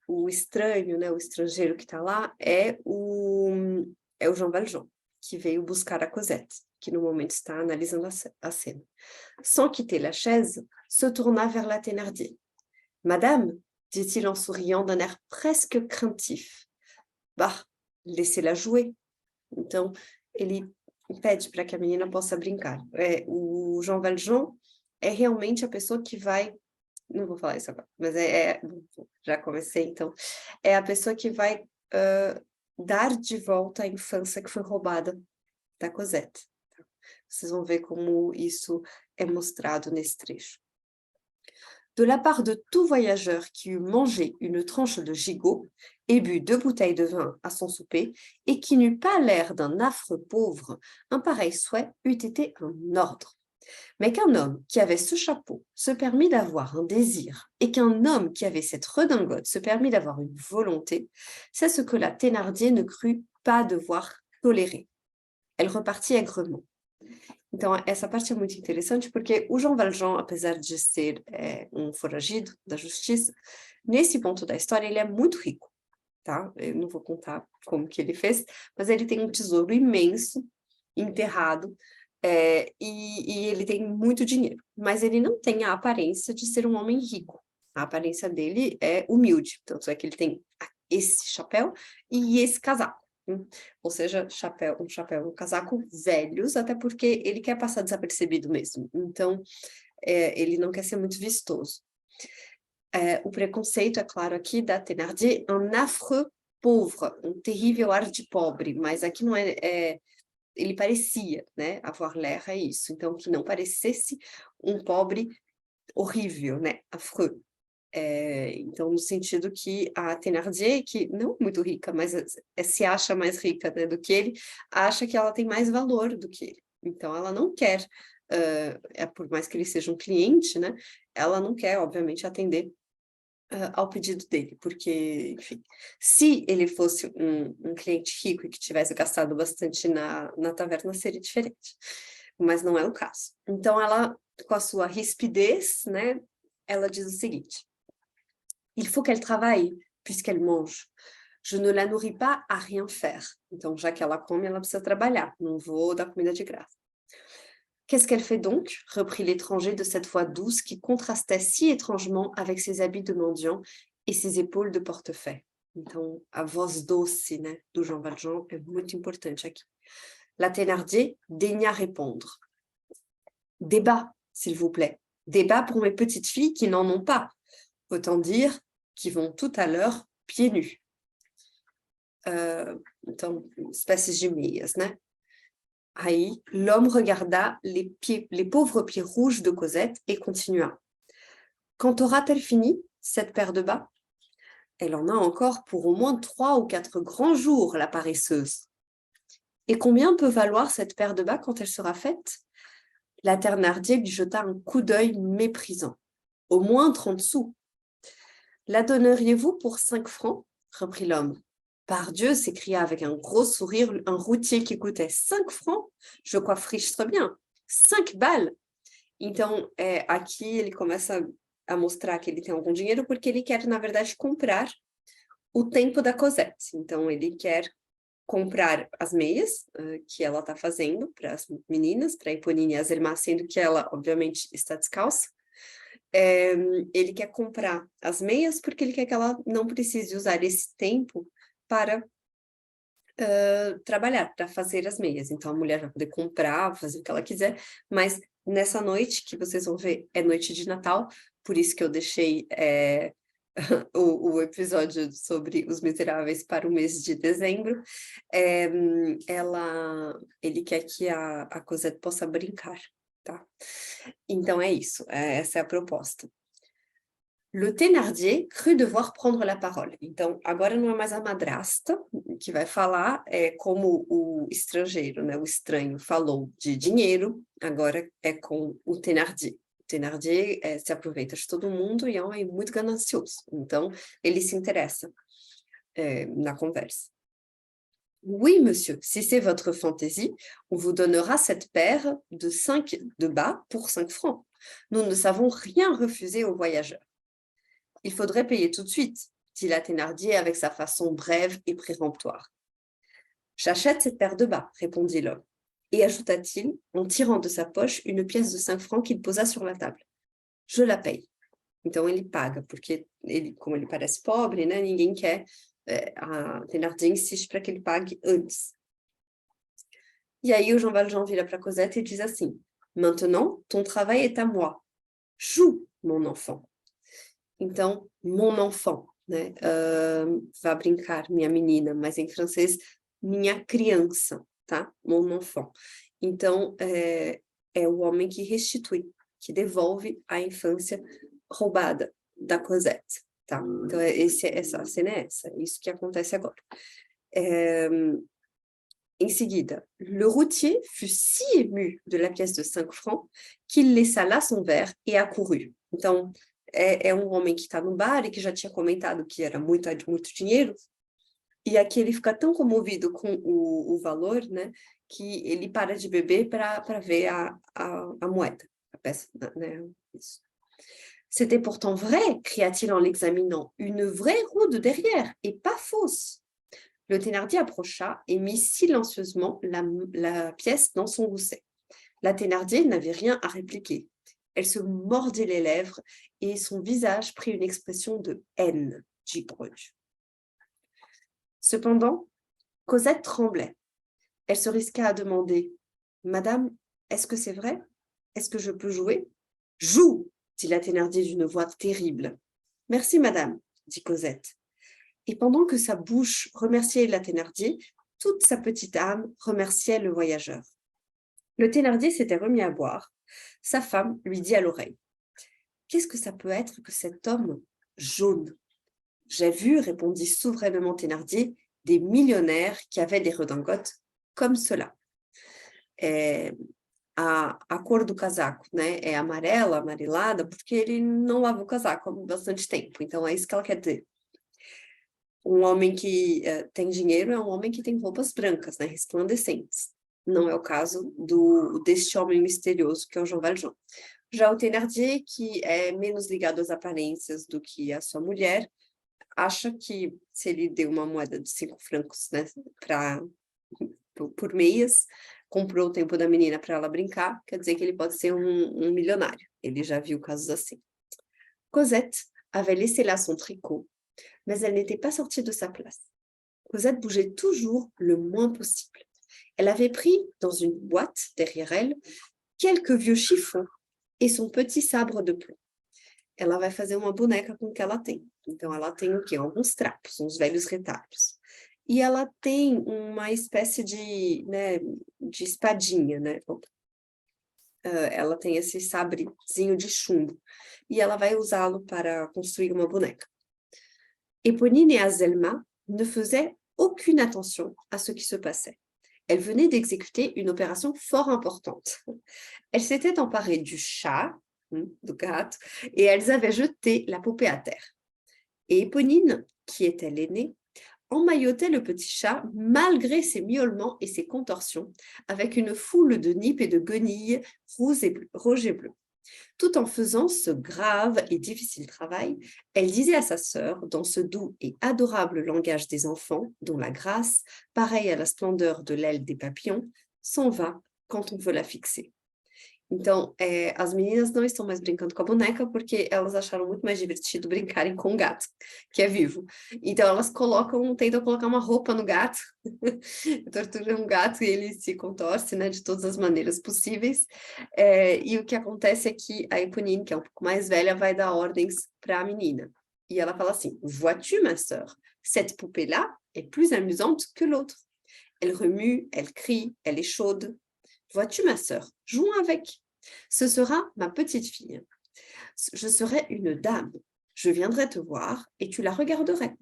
o estranho, né, o estrangeiro que está lá, é o Jean Valjean, que veio buscar a Cosette, que no momento está analisando a cena. Sans quitter la chaise, se tourna vers la Thénardier. « Madame, dit-il en souriant d'un air presque craintif. Bah, laissez-la jouer. » Então, ele pede para que a menina possa brincar. O Jean Valjean é realmente a pessoa que vai... Não vou falar isso agora, mas já comecei, então. É a pessoa que vai dar de volta a infância que foi roubada da Cosette. Vocês vão ver como isso é mostrado nesse trecho. De la part de tout voyageur qui eut mangé une tranche de gigot et bu 2 bouteilles de vin à son souper, et qui n'eut pas l'air d'un affreux pauvre, un pareil souhait eût été un ordre. Mais qu'un homme qui avait ce chapeau se permit d'avoir un désir, et qu'un homme qui avait cette redingote se permit d'avoir une volonté, c'est ce que la Thénardier ne crut pas devoir tolérer. Elle repartit aigrement. Então, essa parte é muito interessante, porque o Jean Valjean, apesar de ser um foragido da justiça, nesse ponto da história, ele é muito rico, tá? Eu não vou contar como que ele fez, mas ele tem um tesouro imenso, enterrado, e ele tem muito dinheiro, mas ele não tem a aparência de ser um homem rico. A aparência dele é humilde, tanto é que ele tem esse chapéu e esse casaco. Ou seja, um casaco velhos, até porque ele quer passar desapercebido mesmo. Então, ele não quer ser muito vistoso. O preconceito, é claro, aqui da Thénardier, un affreux pauvre, um terrível ar de pobre, mas aqui não ele parecia, né? Avoir l'air é isso. Então, que não parecesse um pobre horrível, né? Affreux. Então, no sentido que a Thénardier, que não muito rica, mas se acha mais rica, né, do que ele, acha que ela tem mais valor do que ele. Então, ela não quer, por mais que ele seja um cliente, né, ela não quer, obviamente, atender ao pedido dele, porque, enfim, se ele fosse um cliente rico e que tivesse gastado bastante na taverna, seria diferente, mas não é o caso. Então, ela, com a sua rispidez, né, ela diz o seguinte: il faut qu'elle travaille, puisqu'elle mange. Je ne la nourris pas à rien faire. Então, já que ela come, ela precisa trabalhar. Não vou dar comida de graça. Qu'est-ce qu'elle fait donc? Reprit l'étranger de cette voix douce qui contrastait si étrangement avec ses habits de mendiant et ses épaules de portefeuille. Então, a voz doce, né, do Jean Valjean é muito importante aqui. La Thénardier daigna répondre. Débat, s'il vous plaît. Débat pour mes petites filles qui n'en ont pas. Autant dire qui vont tout à l'heure pieds nus. Então, espécies de meias, né? Aí, l'homme regarda les pauvres pieds rouges de Cosette et continua. Quand aura-t-elle fini, cette paire de bas? Elle en a encore pour au moins 3 ou 4 grands jours, la paresseuse. Et combien peut valoir cette paire de bas quand elle sera faite? La Thénardier lui jeta un coup d'œil méprisant. Au moins 30 sous. La donneriez-vous pour 5 francs? Reprit l'homme. Pardieu, s'écria avec un gros sourire un routier qui coûtait 5 francs. Je coiffriche bien. 5 balles. Então, aqui ele começa a mostrar que ele tem algum dinheiro porque ele quer, na verdade, comprar o tempo da Cosette. Então, ele quer comprar as meias que ela está fazendo para as meninas, para a Eponine e a Zelma, sendo que ela, obviamente, está descalça. Ele quer comprar as meias porque ele quer que ela não precise usar esse tempo para trabalhar, para fazer as meias. Então, a mulher vai poder comprar, fazer o que ela quiser, mas nessa noite, que vocês vão ver, é noite de Natal, por isso que eu deixei o episódio sobre Os Miseráveis para o mês de dezembro, ele quer que a Cosette possa brincar, tá? Então é isso, essa é a proposta. Le Thénardier crut devoir prendre la parole. Então, agora não é mais a madrasta que vai falar, como o estrangeiro, né, o estranho falou de dinheiro, agora é com o Thénardier. O Thénardier se aproveita de todo mundo e é um homem muito ganancioso. Então, ele se interessa na conversa. Oui, monsieur, si c'est votre fantaisie, on vous donnera cette paire de 5 de bas pour 5 francs. Nous ne savons rien refuser aux voyageurs. Il faudrait payer tout de suite, dit la Thénardier avec sa façon brève et péremptoire. J'achète cette paire de bas, répondit l'homme. Et ajouta-t-il, en tirant de sa poche une pièce de 5 francs qu'il posa sur la table. Je la paye. Então ele paga, porque ele, como ele parece pobre, né, ninguém quer, a Thénardier insiste para que ele pague antes. E aí o Jean Valjean vira para Cosette e diz assim, maintenant, ton travail est à moi. Joue, mon enfant. Então, mon enfant, né? Vá brincar, minha menina, mas em francês, minha criança, tá? Mon enfant. Então, é o homem que restitui, que devolve a infância roubada da Cosette, tá? Então, essa cena é essa, isso que acontece agora. Em seguida, le routier fut si ému de la pièce de 5 francs qu'il laissa là son verre et accourut. Então, é um homem que está no bar e que já tinha comentado que era muito dinheiro, e aqui ele fica tão comovido com o valor, né, que ele para de beber para ver a moeda, a peça, né, isso. C'était pourtant vrai, cria-t-il en l'examinant, une vraie roue de derrière, et pas fausse. Le Thénardier approcha et mit silencieusement la pièce dans son gousset. La Thénardier n'avait rien à répliquer. Elle se mordit les lèvres et son visage prit une expression de haine, dit Breuil. Cependant, Cosette tremblait. Elle se risqua à demander « Madame, est-ce que c'est vrai? Est-ce que je peux jouer ?»« Joue !» dit la Thénardier d'une voix terrible. « Merci, madame, » dit Cosette. Et pendant que sa bouche remerciait la Thénardier, toute sa petite âme remerciait le voyageur. Le Thénardier s'était remis à boire. Sa femme lui dit à l'oreille « Qu'est-ce que ça peut être que cet homme jaune ?»« J'ai vu, répondit souverainement Thénardier, des millionnaires qui avaient des redingotes comme cela. » A cor do casaco, né, é amarela, amarelada, porque ele não lava o casaco há bastante tempo. Então, é isso que ela quer dizer. Um homem que tem dinheiro é um homem que tem roupas brancas, né, resplandecentes. Não é o caso deste homem misterioso que é o Jean Valjean. Já o Thénardier, que é menos ligado às aparências do que a sua mulher, acha que se ele deu uma moeda de 5 francos, né, por meias, comprou o tempo da menina para ela brincar, quer dizer que ele pode ser um milionário. Ele já viu casos assim. Cosette avait laissé là son tricot, mais elle n'était pas sortie de sa place. Cosette bougeait toujours le moins possible. Elle avait pris dans une boîte derrière elle quelques vieux chiffons e son petit sabre de plomb. Ela vai fazer uma boneca com o que ela tem. Então, ela tem o quê? Alguns trapos, uns velhos retalhos. E ela tem uma espécie de espadinha, né? ela tem esse sabrezinho de chumbo, e ela vai usá-lo para construir uma boneca. Éponine et Azelma ne faisaient aucune attention à ce qui se passait. Elles venaient d'exécuter une opération fort importante. Elles s'étaient emparées du chat, do gato, et elles avaient jeté la poupée à terre. Et Éponine, qui était l'aînée, emmaillotait le petit chat malgré ses miaulements et ses contorsions, avec une foule de nippes et de guenilles rouges et bleues. Tout en faisant ce grave et difficile travail, elle disait à sa sœur, dans ce doux et adorable langage des enfants, dont la grâce, pareille à la splendeur de l'aile des papillons, s'en va quand on veut la fixer. Então, as meninas não estão mais brincando com a boneca porque elas acharam muito mais divertido brincarem com o gato, que é vivo. Então, elas tentam colocar uma roupa no gato, torturam um gato e ele se contorce, né, de todas as maneiras possíveis. E o que acontece é que a Éponine, que é um pouco mais velha, vai dar ordens para a menina. E ela fala assim, vois-tu, ma sœur, cette poupée-là est plus amusante que l'autre. Elle remue, elle crie, elle est chaude. Vois-tu, ma sœur, jouons avec. Ce sera ma petite fille. Je serai une dame. Je viendrai te voir et tu la regarderais.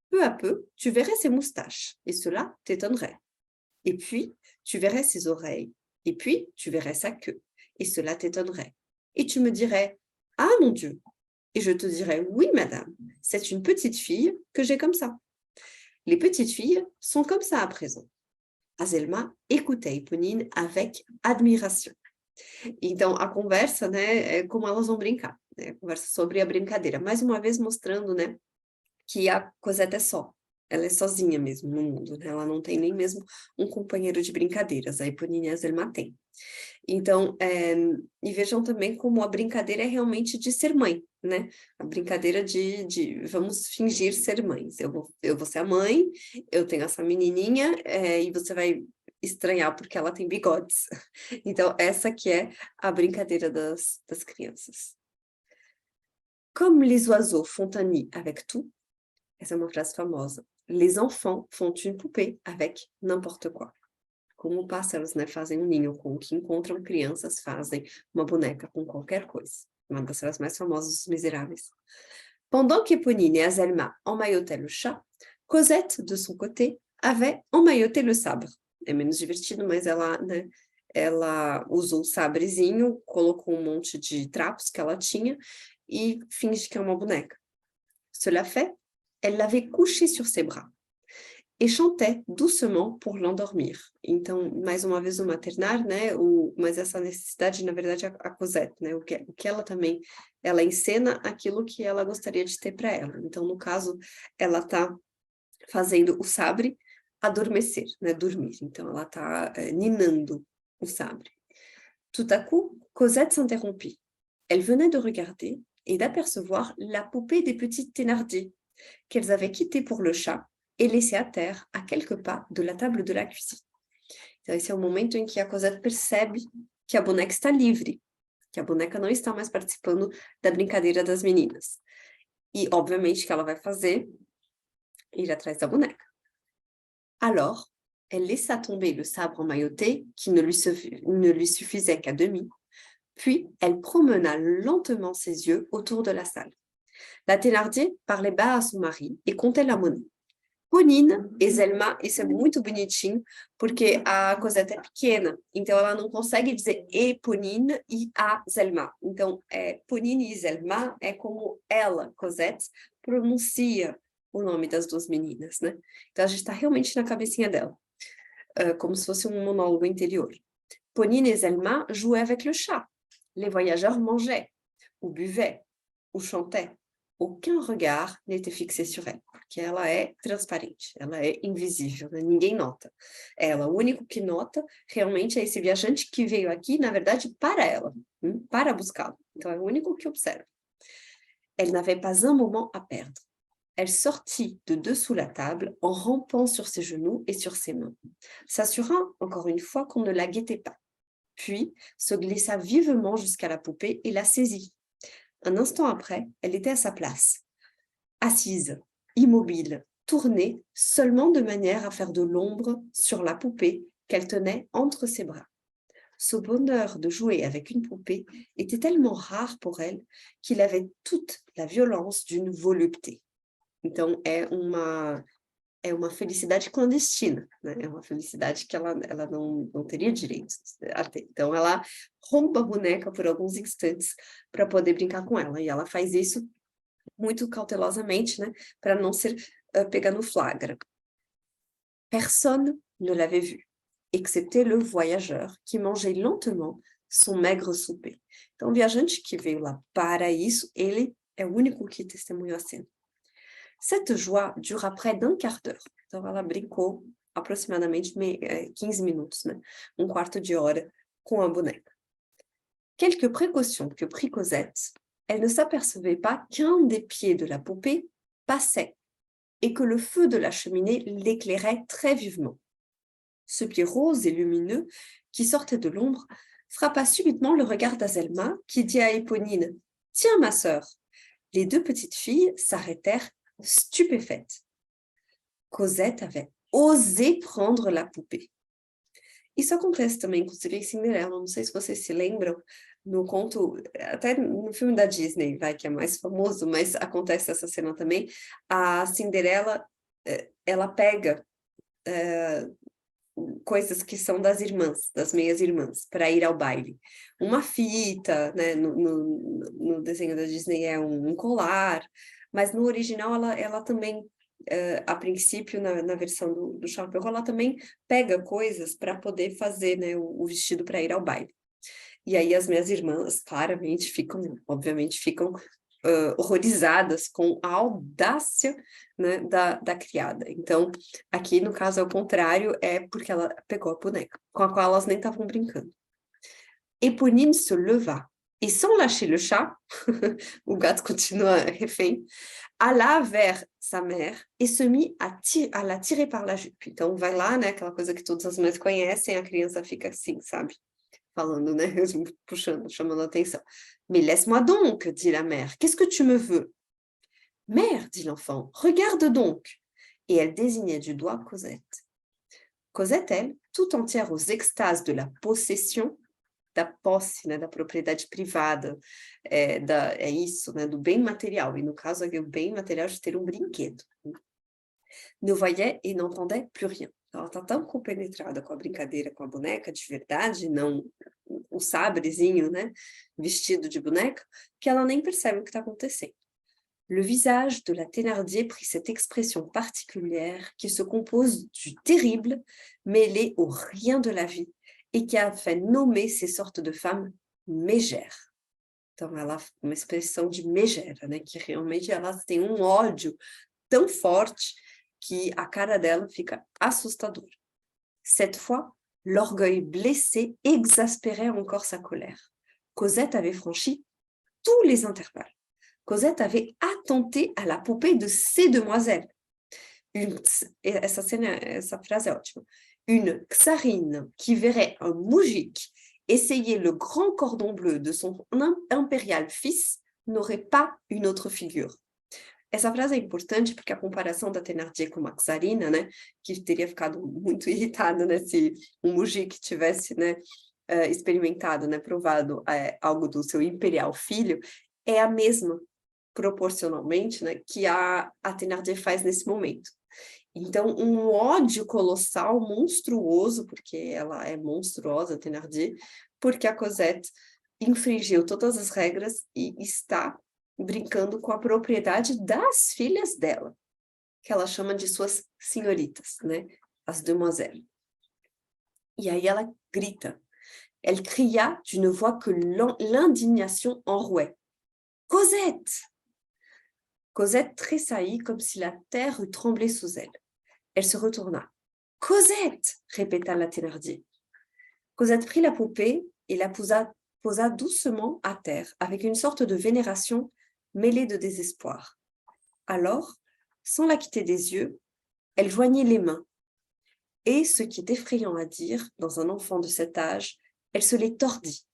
Peu à peu, tu verrais ses moustaches et cela t'étonnerait. Et puis, tu verrais ses oreilles et puis tu verrais sa queue et cela t'étonnerait. Et tu me dirais, ah mon Dieu. Et je te dirais, oui madame, c'est une petite fille que j'ai comme ça. Les petites filles sont comme ça à présent. Azelma écoutait Éponine avec admiração. Então, a conversa, né, é como elas vão brincar, né, a conversa sobre a brincadeira, mais uma vez mostrando, né, que a Cosette é só, ela é sozinha mesmo no mundo, né, ela não tem nem mesmo um companheiro de brincadeiras, a Éponine e a Azelma têm. Então, e vejam também como a brincadeira é realmente de ser mãe, né, a brincadeira de vamos fingir ser mães, eu vou ser a mãe, eu tenho essa menininha, e você vai estranhar porque ela tem bigodes. Então, essa que é a brincadeira das crianças. Comme les oiseaux font un nid avec tout, essa é uma frase famosa, les enfants font une poupée avec n'importe quoi. Como pássaros, né, fazem um ninho com o que encontram, crianças fazem uma boneca com qualquer coisa. Uma das frases mais famosas dos Misérables. Pendant qu'Éponine et Azelma emmaillotaient le chat, Cosette, de son côté, avait emmailloté le sabre. É menos divertido, mas ela, né, ela usou o sabrezinho, colocou um monte de trapos que ela tinha e finge que é uma boneca. Cela fait, elle l'avait couché sur ses bras et chantait doucement pour l'endormir. Então, mais uma vez o maternar, né, mas essa necessidade, na verdade, a Cosette, né, o que ela também, ela encena aquilo que ela gostaria de ter para ela. Então, no caso, ela está fazendo o sabre adormecer, né, dormir. Então, ela está ninando o sabre. Tout à coup, Cosette s'interrompit. Elle venait de regarder et d'apercevoir la poupée des petites Thénardier, qu'elles avaient quittée pour le chat et laissée à terre à quelques pas de la table de la cuisine. Então, esse é o momento em que a Cosette percebe que a boneca está livre, que a boneca não está mais participando da brincadeira das meninas. E, obviamente, o que ela vai fazer? Ir atrás da boneca. Alors, elle laissa tomber le sabre emmailloté qui ne lui suffisait qu'à demi, puis elle promena lentement ses yeux autour de la salle. La Thénardier parlait bas à son mari e comptait la monnaie. Ponine e Zelma, isso é muito bonitinho, porque a Cosette é pequena, então ela não consegue dizer e Ponine e a Zelma. Então, Ponine e Zelma é como ela, Cosette, pronuncia o nome das duas meninas, né? Então, a gente está realmente na cabecinha dela, como se fosse um monólogo interior. Ponine et Zelma jouaient avec le chat. Les voyageurs mangeaient, ou buvaient, ou chantaient. Aucun regard n'était fixé sur elle, porque ela é transparente, ela é invisível, né? Ninguém nota. Ela, o único que nota, realmente é esse viajante que veio aqui, na verdade, para ela, para buscá-la. Então, é o único que observa. Elle n'avait pas un moment à perdre. Elle sortit de dessous la table en rampant sur ses genoux et sur ses mains, s'assura encore une fois qu'on ne la guettait pas, puis se glissa vivement jusqu'à la poupée et la saisit. Un instant après, elle était à sa place, assise, immobile, tournée seulement de manière à faire de l'ombre sur la poupée qu'elle tenait entre ses bras. Ce bonheur de jouer avec une poupée était tellement rare por elle qu'il avait toute la violence d'une volupté. Então, é uma felicidade clandestina, né? É uma felicidade que ela não teria direito a ter. Então, ela rouba a boneca por alguns instantes para poder brincar com ela. E ela faz isso muito cautelosamente, né? Para não ser pega no flagra. Personne ne l'avait vue, excepté le voyageur, qui mangeait lentement son maigre souper. Então, o viajante que veio lá para isso, ele é o único que testemunhou a cena. Cette joie dura près d'un quart d'heure. Então, ela brincou aproximadamente 15 minutos, né? Um quarto de hora com a boneca. Quelques précautions que prit Cosette, elle ne s'apercevait pas qu'un des pieds de la poupée passait et que le feu de la cheminée l'éclairait très vivement. Ce pied rose et lumineux qui sortait de l'ombre frappa subitement le regard d'Azelma qui dit à Éponine « Tiens, ma sœur !» Les deux petites filles s'arrêtèrent stupéfaites. Cosette avait osé prendre la poupée. Isso acontece também, inclusive, em Cinderela. Não sei se vocês se lembram, no conto, até no filme da Disney, que é mais famoso, mas acontece essa cena também. A Cinderela, ela pega coisas que são das irmãs, das meias-irmãs, para ir ao baile. Uma fita, né, no desenho da Disney é um colar, mas no original ela também, a princípio, na versão do Charles Perrault, ela também pega coisas para poder fazer, né, o vestido para ir ao baile. E aí as minhas irmãs, claramente, obviamente, ficam horrorizadas com a audácia, né, da criada. Então, aqui, no caso, é o contrário, é porque ela pegou a boneca, com a qual elas nem estavam brincando. Éponine se leva, et sans lâcher le chat, o gato continua refém, alla vers sa mère et se mit à la tirer par la jupe. Então, vai lá, né, aquela coisa que todas as mães conhecem, a criança fica assim, sabe? Falando, né, puxando, chamando a atenção. Mais laisse-moi donc, dit la mère, qu'est-ce que tu me veux? Mère, dit l'enfant, regarde donc. Et elle désignait du doigt Cosette. Cosette, elle, tout entière aux extases de la possession, da posse, né, da propriedade privada, é isso, né, do bem material, e no caso aqui o bem material de ter um brinquedo. Ne voyait et n'entendait plus rien. Ela está tão compenetrada com a brincadeira com a boneca de verdade, não o sabrezinho, né, vestido de boneca, que ela nem percebe o que está acontecendo. Le visage de la Thénardier prit cette expression particulière qui se compose du terrible mêlé au rien de la vie et qui a fait nommer ces sortes de femmes mégères. Então, ela uma expressão de megera, né, que realmente elas têm um ódio tão forte que a cara dela fica assustadora. Cette fois, l'orgueil blessé exaspérait encore sa colère. Cosette avait franchi tous les intervalles. Cosette avait attenté à la poupée de ces demoiselles. Essa frase é ótima. Une tsarine qui verrait un moujik essayer le grand cordon bleu de son impérial fils n'aurait pas une autre figure. Essa frase é importante porque a comparação da Thénardier com a czarina, né, que teria ficado muito irritada, né, se um moujik tivesse, né, experimentado, né, provado algo do seu imperial filho, é a mesma, proporcionalmente, né, que a Thénardier faz nesse momento. Então, um ódio colossal, monstruoso, porque ela é monstruosa, a Thénardier, porque a Cosette infringiu todas as regras e está brincando com a propriedade das filhas dela, que ela chama de suas senhoritas, né, as demoiselles. E aí ela grita. Elle cria d'une voix que l'indignation enrouait. Cosette! Cosette tressaillit comme si la terre eût tremblé sous elle. Elle se retourna. Cosette! Répéta la Thénardier. Cosette prit la poupée et la posa doucement à terre, avec une sorte de vénération mêlée de désespoir. Alors, sans la quitter des yeux, elle joignit les mains. Et, ce qui est effrayant à dire, dans un enfant de cet âge, elle se les tordit.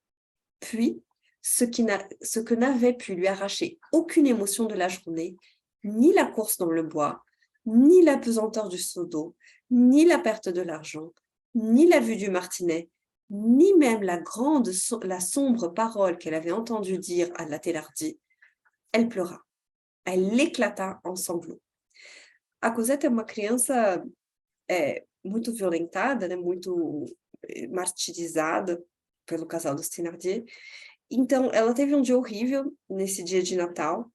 Puis, ce que n'avait pu lui arracher aucune émotion de la journée, ni la course dans le bois, ni la pesanteur du seau d'eau, ni la perte de l'argent, ni la vue du martinet, ni même la sombre parole qu'elle avait entendu dire à la Thénardier. Elle pleura. Elle éclata en sanglots. A Cosette é uma criança muito violentada, né, muito martirizada pelo casal dos Thénardier. Então, ela teve um dia horrível nesse dia de Natal.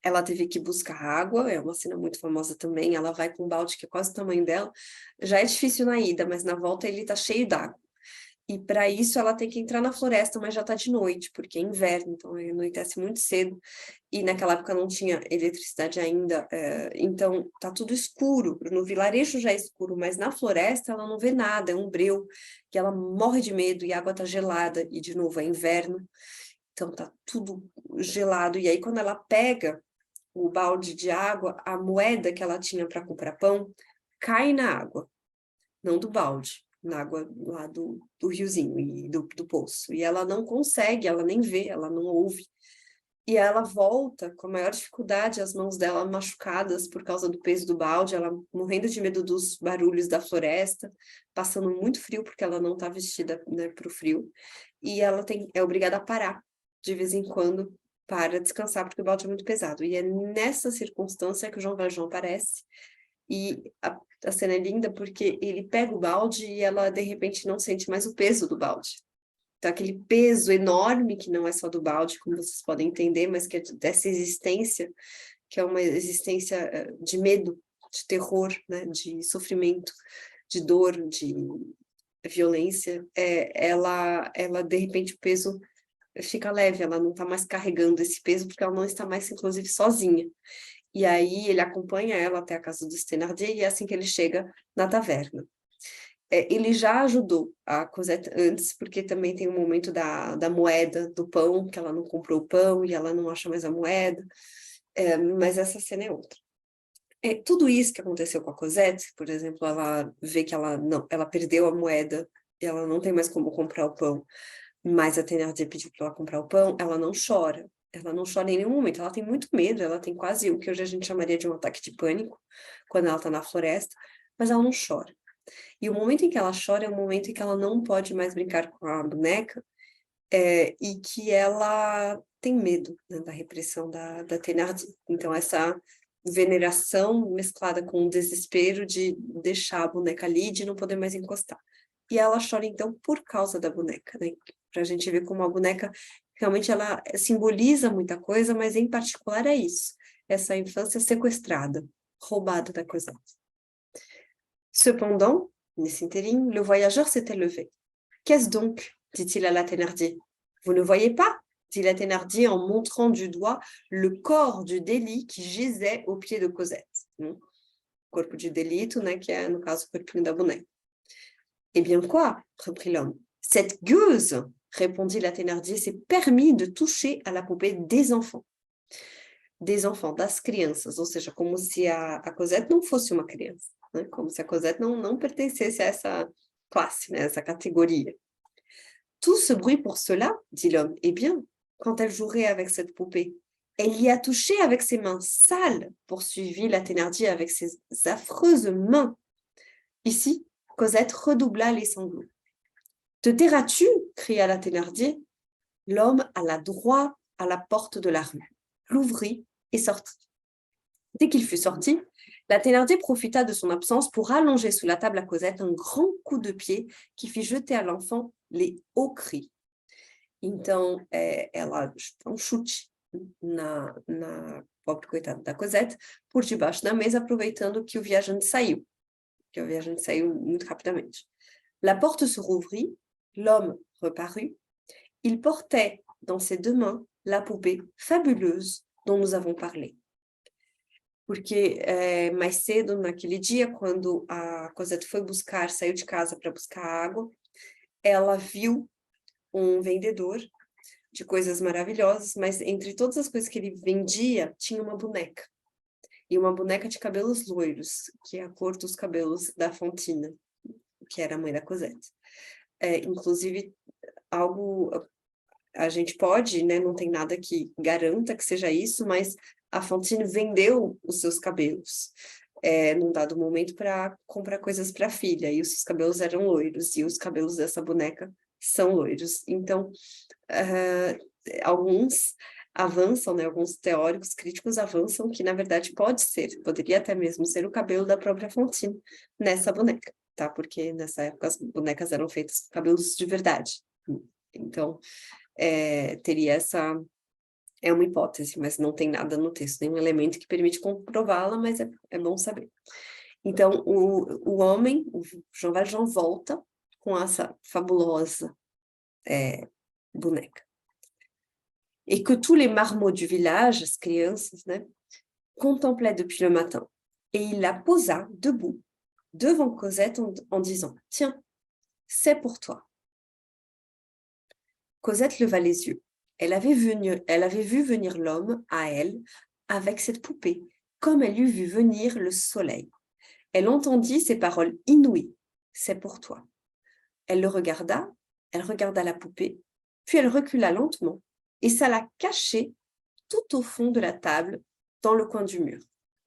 Ela teve que buscar água, é uma cena muito famosa também. Ela vai com um balde que é quase o tamanho dela. Já é difícil na ida, mas na volta ele tá cheio d'água. E para isso ela tem que entrar na floresta, mas já tá de noite, porque é inverno, então anoitece muito cedo. E naquela época não tinha eletricidade ainda, então tá tudo escuro. No vilarejo já é escuro, mas na floresta ela não vê nada, é um breu, que ela morre de medo e a água tá gelada, e de novo é inverno, então tá tudo gelado. E aí quando ela pega o balde de água, a moeda que ela tinha para comprar pão cai na água, não do balde, na água lá do riozinho e do poço. E ela não consegue, ela nem vê, ela não ouve. E ela volta com a maior dificuldade, as mãos dela machucadas por causa do peso do balde, ela morrendo de medo dos barulhos da floresta, passando muito frio porque ela não está vestida, né, para o frio. E ela é obrigada a parar de vez em quando para descansar porque o balde é muito pesado. E é nessa circunstância que o Jean Valjean aparece. E a cena é linda porque ele pega o balde e ela de repente não sente mais o peso do balde. Então, aquele peso enorme, que não é só do balde, como vocês podem entender, mas que é dessa existência, que é uma existência de medo, de terror, né, de sofrimento, de dor, de violência, ela, de repente, o peso fica leve, ela não está mais carregando esse peso, porque ela não está mais, inclusive, sozinha. E aí ele acompanha ela até a casa dos Thénardier, e é assim que ele chega na taverna. Ele já ajudou a Cosette antes, porque também tem um momento da moeda, do pão, que ela não comprou o pão e ela não acha mais a moeda, mas essa cena é outra. Tudo isso que aconteceu com a Cosette, por exemplo, ela vê que ela perdeu a moeda, e ela não tem mais como comprar o pão, mas a Thénardier pediu para ela comprar o pão, ela não chora. Ela não chora em nenhum momento, ela tem muito medo, ela tem quase o que hoje a gente chamaria de um ataque de pânico, quando ela está na floresta, mas ela não chora. E o momento em que ela chora é o momento em que ela não pode mais brincar com a boneca, e que ela tem medo, né, da repressão da Thénardier. Então, essa veneração mesclada com o desespero de deixar a boneca ali e de não poder mais encostar. E ela chora, então, por causa da boneca, né? Para a gente ver como a boneca, realmente, ela simboliza muita coisa, mas, em particular, é isso. Essa infância sequestrada, roubada da Cosette. Cependant, nesse interim, le voyageur s'était levé. « Qu'est-ce donc ?» dit-il à la Thénardier. « Vous ne voyez pas ?» dit la Thénardier en montrant du doigt le corps du délit qui gisait au pied de Cosette. Corpo de delito, né, que é, no caso, o corpinho da boneca. « Eh bien quoi ?» reprit l'homme. « Cette gueuse, répondit la Thénardier, s'est permis de toucher à la poupée des enfants. » Des enfants, das crianças, ou seja, como se a Cosette não fosse uma criança, né? Como se a Cosette não pertencesse a essa classe, né, essa categoria. Tout ce bruit pour cela, dit l'homme. Eh bien, quand elle jouerait avec cette poupée, elle y a touché avec ses mains sales, poursuivit la Thénardier avec ses affreuses mains. Ici, Cosette redoubla les sanglots. Te tairas-tu? Cria la Thénardier. L'homme alla droit à la porte de la rue, l'ouvrit et sortit. Dès qu'il fut sorti, la Thénardier profita de son absence pour allonger sous la table à Cosette un grand coup de pied qui fit jeter à l'enfant les hauts cris. Então, ela dá um chute na pobre coitada da Cosette por debaixo da mesa, aproveitando que o viajante saiu, muito rapidamente. La porte se rouvrit, l'homme reparut, il portait dans ses deux mains la poupée fabuleuse dont nous avons parlé. Porque mais cedo, naquele dia, quando a Cosette saiu de casa para buscar água, ela viu um vendedor de coisas maravilhosas, mas entre todas as coisas que ele vendia, tinha uma boneca. E uma boneca de cabelos loiros, que é a cor dos cabelos da Fantine, que era a mãe da Cosette. Inclusive, a gente pode, né, não tem nada que garanta que seja isso, mas a Fantine vendeu os seus cabelos num dado momento para comprar coisas para a filha, e os seus cabelos eram loiros, e os cabelos dessa boneca são loiros. Então, alguns avançam, né, alguns teóricos críticos avançam que, na verdade, poderia até mesmo ser o cabelo da própria Fantine nessa boneca, tá? Porque nessa época as bonecas eram feitas com cabelos de verdade. Então, teria essa... É uma hipótese, mas não tem nada no texto, nenhum elemento que permite comprová-la, mas é bom saber. Então, o homem, o Jean Valjean, volta com essa fabulosa boneca. Et que tous les marmots du village, as crianças, né, contemplaient depuis le matin. Et il la posa debout devant Cosette en disant « Tiens, c'est pour toi. » Cosette leva les yeux. Elle avait vu venir l'homme à elle avec cette poupée, comme elle eût vu venir le soleil. Elle entendit ces paroles inouïes. « C'est pour toi. » Elle regarda la poupée, puis elle recula lentement et s'alla cacher tout au fond de la table, dans le coin du mur.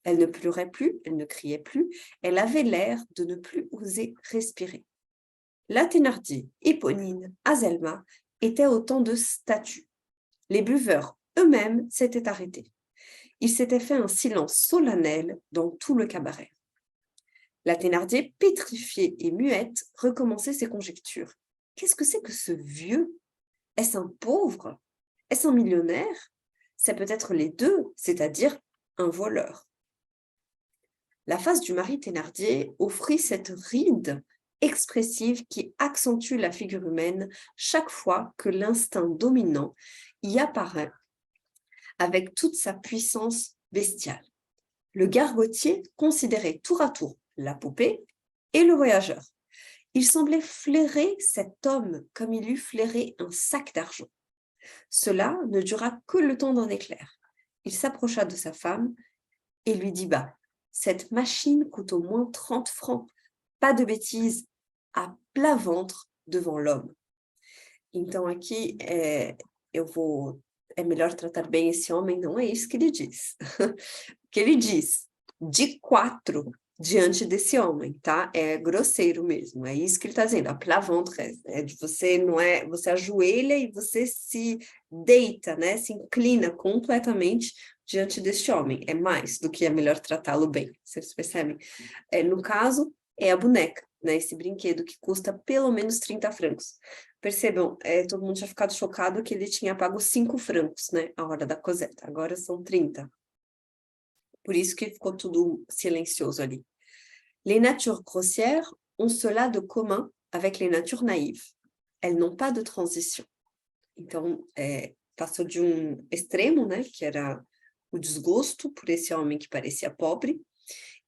Elle ne pleurait plus, elle ne criait plus, elle avait l'air de ne plus oser respirer. La Thénardier, Éponine, Azelma étaient autant de statues. Les buveurs eux-mêmes s'étaient arrêtés. Il s'était fait un silence solennel dans tout le cabaret. La Thénardier, pétrifiée et muette, recommençait ses conjectures. Qu'est-ce que c'est que ce vieux? Est-ce un pauvre? Est-ce un millionnaire? C'est peut-être les deux, c'est-à-dire un voleur. La face du mari Thénardier offrit cette ride expressive qui accentue la figure humaine chaque fois que l'instinct dominant y apparaît avec toute sa puissance bestiale. Le gargotier considérait tour à tour la poupée et le voyageur. Il semblait flairer cet homme comme il eût flairé un sac d'argent. Cela ne dura que le temps d'un éclair. Il s'approcha de sa femme et lui dit bas, « Cette machine coûte au moins 30 francs. Pas de bêtises, à plat ventre devant l'homme. » Então aqui é melhor tratar bem esse homem, não é isso que ele diz. O que ele diz, de 4 diante desse homem, tá? É grosseiro mesmo, é isso que ele está dizendo, a plat ventre, de você, não é, você ajoelha e você se deita, né? Se inclina completamente diante deste homem, é mais do que é melhor tratá-lo bem, vocês percebem? No caso, é a boneca, né? Esse brinquedo que custa pelo menos 30 francos. Percebam, todo mundo tinha ficado chocado que ele tinha pago 5 francos, né? A hora da Cosette, agora são 30. Por isso que ficou tudo silencioso ali. Les natures grossières ont cela de commun avec les natures naïves. Elles n'ont pas de transition. Então, passou de um extremo, né, que era o desgosto por esse homem que parecia pobre,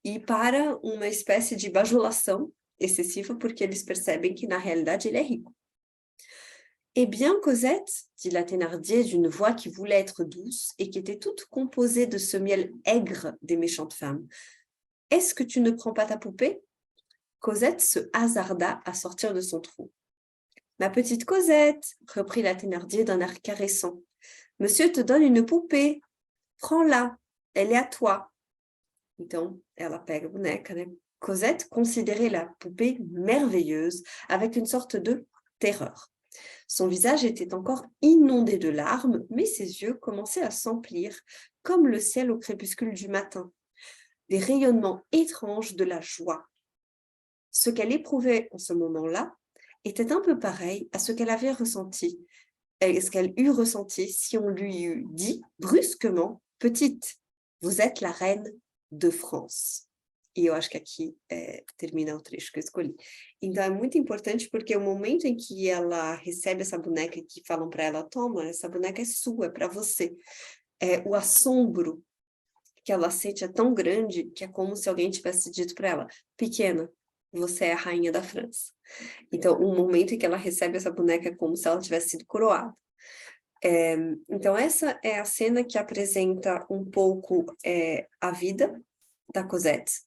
e para uma espécie de bajulação excessiva, porque eles percebem que, na realidade, ele é rico. Eh bien, Cosette, dit la Thénardier d'une voix qui voulait être douce et qui était toute composée de ce miel aigre des méchantes femmes, est-ce que tu ne prends pas ta poupée? Cosette se hasarda à sortir de son trou. Ma petite Cosette, reprit la Thénardier d'un air caressant, monsieur te donne une poupée, prends-la, elle est à toi. Então, ela pega a boneca, né? Cosette considérait la poupée merveilleuse avec une sorte de terreur. Son visage était encore inondé de larmes, mais ses yeux commençaient à s'emplir, comme le ciel au crépuscule du matin, des rayonnements étranges de la joie. Ce qu'elle éprouvait en ce moment-là était un peu pareil à ce qu'elle avait ressenti, ce qu'elle eût ressenti si on lui eût dit brusquement « Petite, vous êtes la reine de France ». E eu acho que aqui termina o trecho que eu escolhi. Então, é muito importante porque o momento em que ela recebe essa boneca e que falam para ela, toma, essa boneca é sua, é para você. O assombro que ela sente é tão grande que é como se alguém tivesse dito para ela, pequena, você é a rainha da França. Então, o momento em que ela recebe essa boneca é como se ela tivesse sido coroada. Então, essa é a cena que apresenta um pouco a vida da Cosette,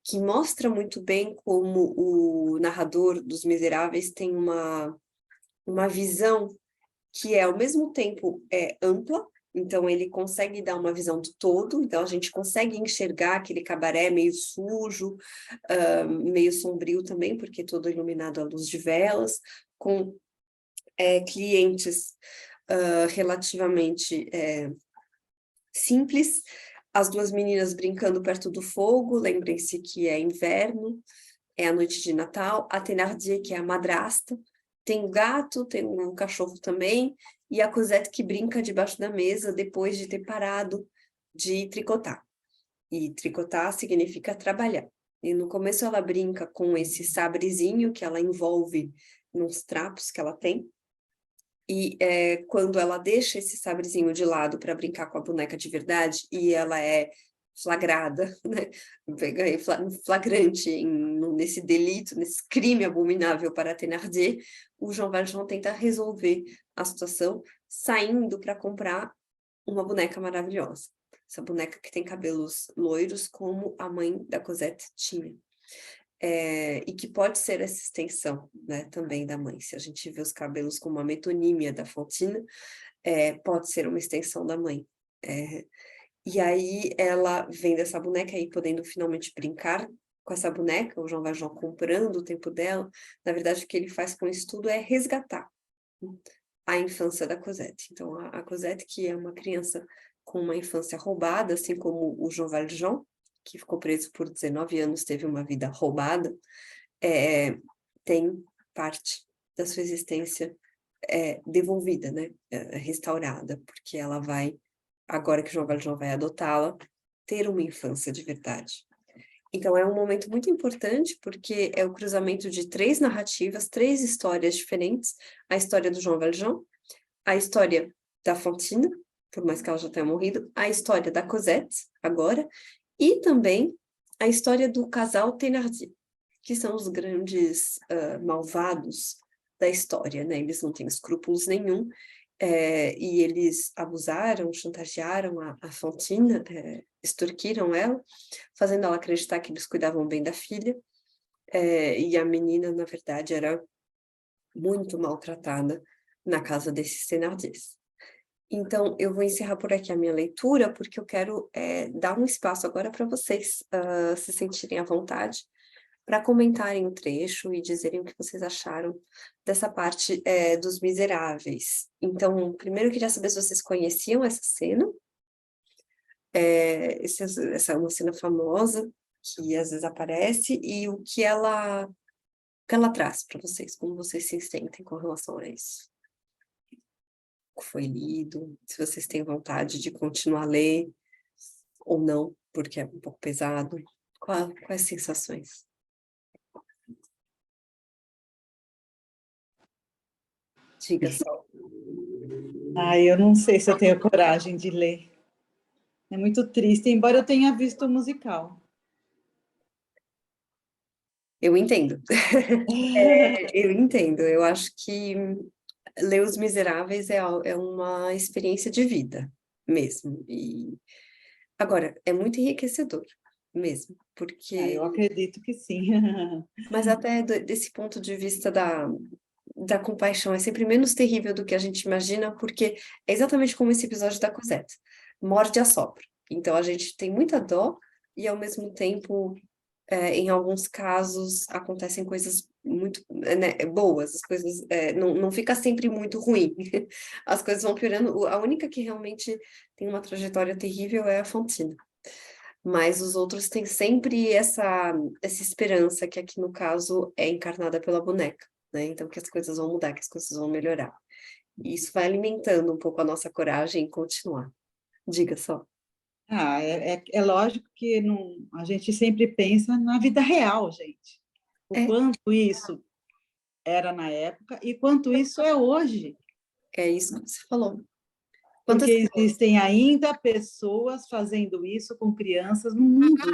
que mostra muito bem como o narrador dos Miseráveis tem uma visão que ao mesmo tempo ampla, Então, ele consegue dar uma visão do todo, então a gente consegue enxergar aquele cabaré meio sujo, meio sombrio também, porque todo iluminado à luz de velas, com clientes relativamente simples, as duas meninas brincando perto do fogo, lembrem-se que é inverno, é a noite de Natal, a Thénardier, que é a madrasta, tem um gato, tem um cachorro também, e a Cosette que brinca debaixo da mesa depois de ter parado de tricotar. E tricotar significa trabalhar. E no começo ela brinca com esse sabrezinho que ela envolve nos trapos que ela tem, e quando ela deixa esse sabrezinho de lado para brincar com a boneca de verdade, e ela é flagrada, né? Flagrante nesse delito, nesse crime abominável para a Thénardier, o Jean Valjean tenta resolver a situação saindo para comprar uma boneca maravilhosa. Essa boneca que tem cabelos loiros, como a mãe da Cosette tinha. E que pode ser essa extensão, né, também da mãe. Se a gente vê os cabelos como uma metonímia da Fantine, pode ser uma extensão da mãe. E aí ela vendo essa boneca aí, podendo finalmente brincar com essa boneca, o Jean Valjean comprando o tempo dela, na verdade o que ele faz com isso tudo é resgatar a infância da Cosette. Então a Cosette, que é uma criança com uma infância roubada, assim como o Jean Valjean, que ficou preso por 19 anos, teve uma vida roubada, tem parte da sua existência devolvida, né? Restaurada, porque ela vai, agora que o Jean Valjean vai adotá-la, ter uma infância de verdade. Então é um momento muito importante, porque é o cruzamento de 3 narrativas, 3 histórias diferentes, a história do Jean Valjean, a história da Fantine, por mais que ela já tenha morrido, a história da Cosette, agora, e também a história do casal Thénardier, que são os grandes malvados da história, né? Eles não têm escrúpulos nenhum, e eles abusaram, chantagearam a Fantine, extorquiram ela, fazendo ela acreditar que eles cuidavam bem da filha, e a menina, na verdade, era muito maltratada na casa desses Thénardiers. Então, eu vou encerrar por aqui a minha leitura, porque eu quero dar um espaço agora para vocês se sentirem à vontade para comentarem o trecho e dizerem o que vocês acharam dessa parte dos Miseráveis. Então, primeiro eu queria saber se vocês conheciam essa cena. Essa é uma cena famosa, que às vezes aparece, e o que ela traz para vocês, como vocês se sentem com relação a isso. Foi lido, se vocês têm vontade de continuar a ler, ou não, porque é um pouco pesado. Quais sensações? Diga só. Eu não sei se eu tenho coragem de ler. É muito triste, embora eu tenha visto o musical. Eu entendo. Eu entendo. Eu acho que ler Os Miseráveis é uma experiência de vida mesmo. E agora, é muito enriquecedor mesmo, porque... Eu acredito que sim. Mas até desse ponto de vista da compaixão, é sempre menos terrível do que a gente imagina, porque é exatamente como esse episódio da Cosette. Morde a sopro. Então, a gente tem muita dó e, ao mesmo tempo, em alguns casos, acontecem coisas muito boas, as coisas não fica sempre muito ruim. As coisas vão piorando. A única que realmente tem uma trajetória terrível é a Fantine. Mas os outros têm sempre essa esperança, que aqui no caso é encarnada pela boneca, né? Então que as coisas vão mudar, que as coisas vão melhorar. E isso vai alimentando um pouco a nossa coragem em continuar. Diga só. É lógico que a gente sempre pensa na vida real, gente. O É, quanto isso era na época e quanto isso é hoje. é isso que você falou. Quantas Porque existem ainda pessoas fazendo isso com crianças no mundo.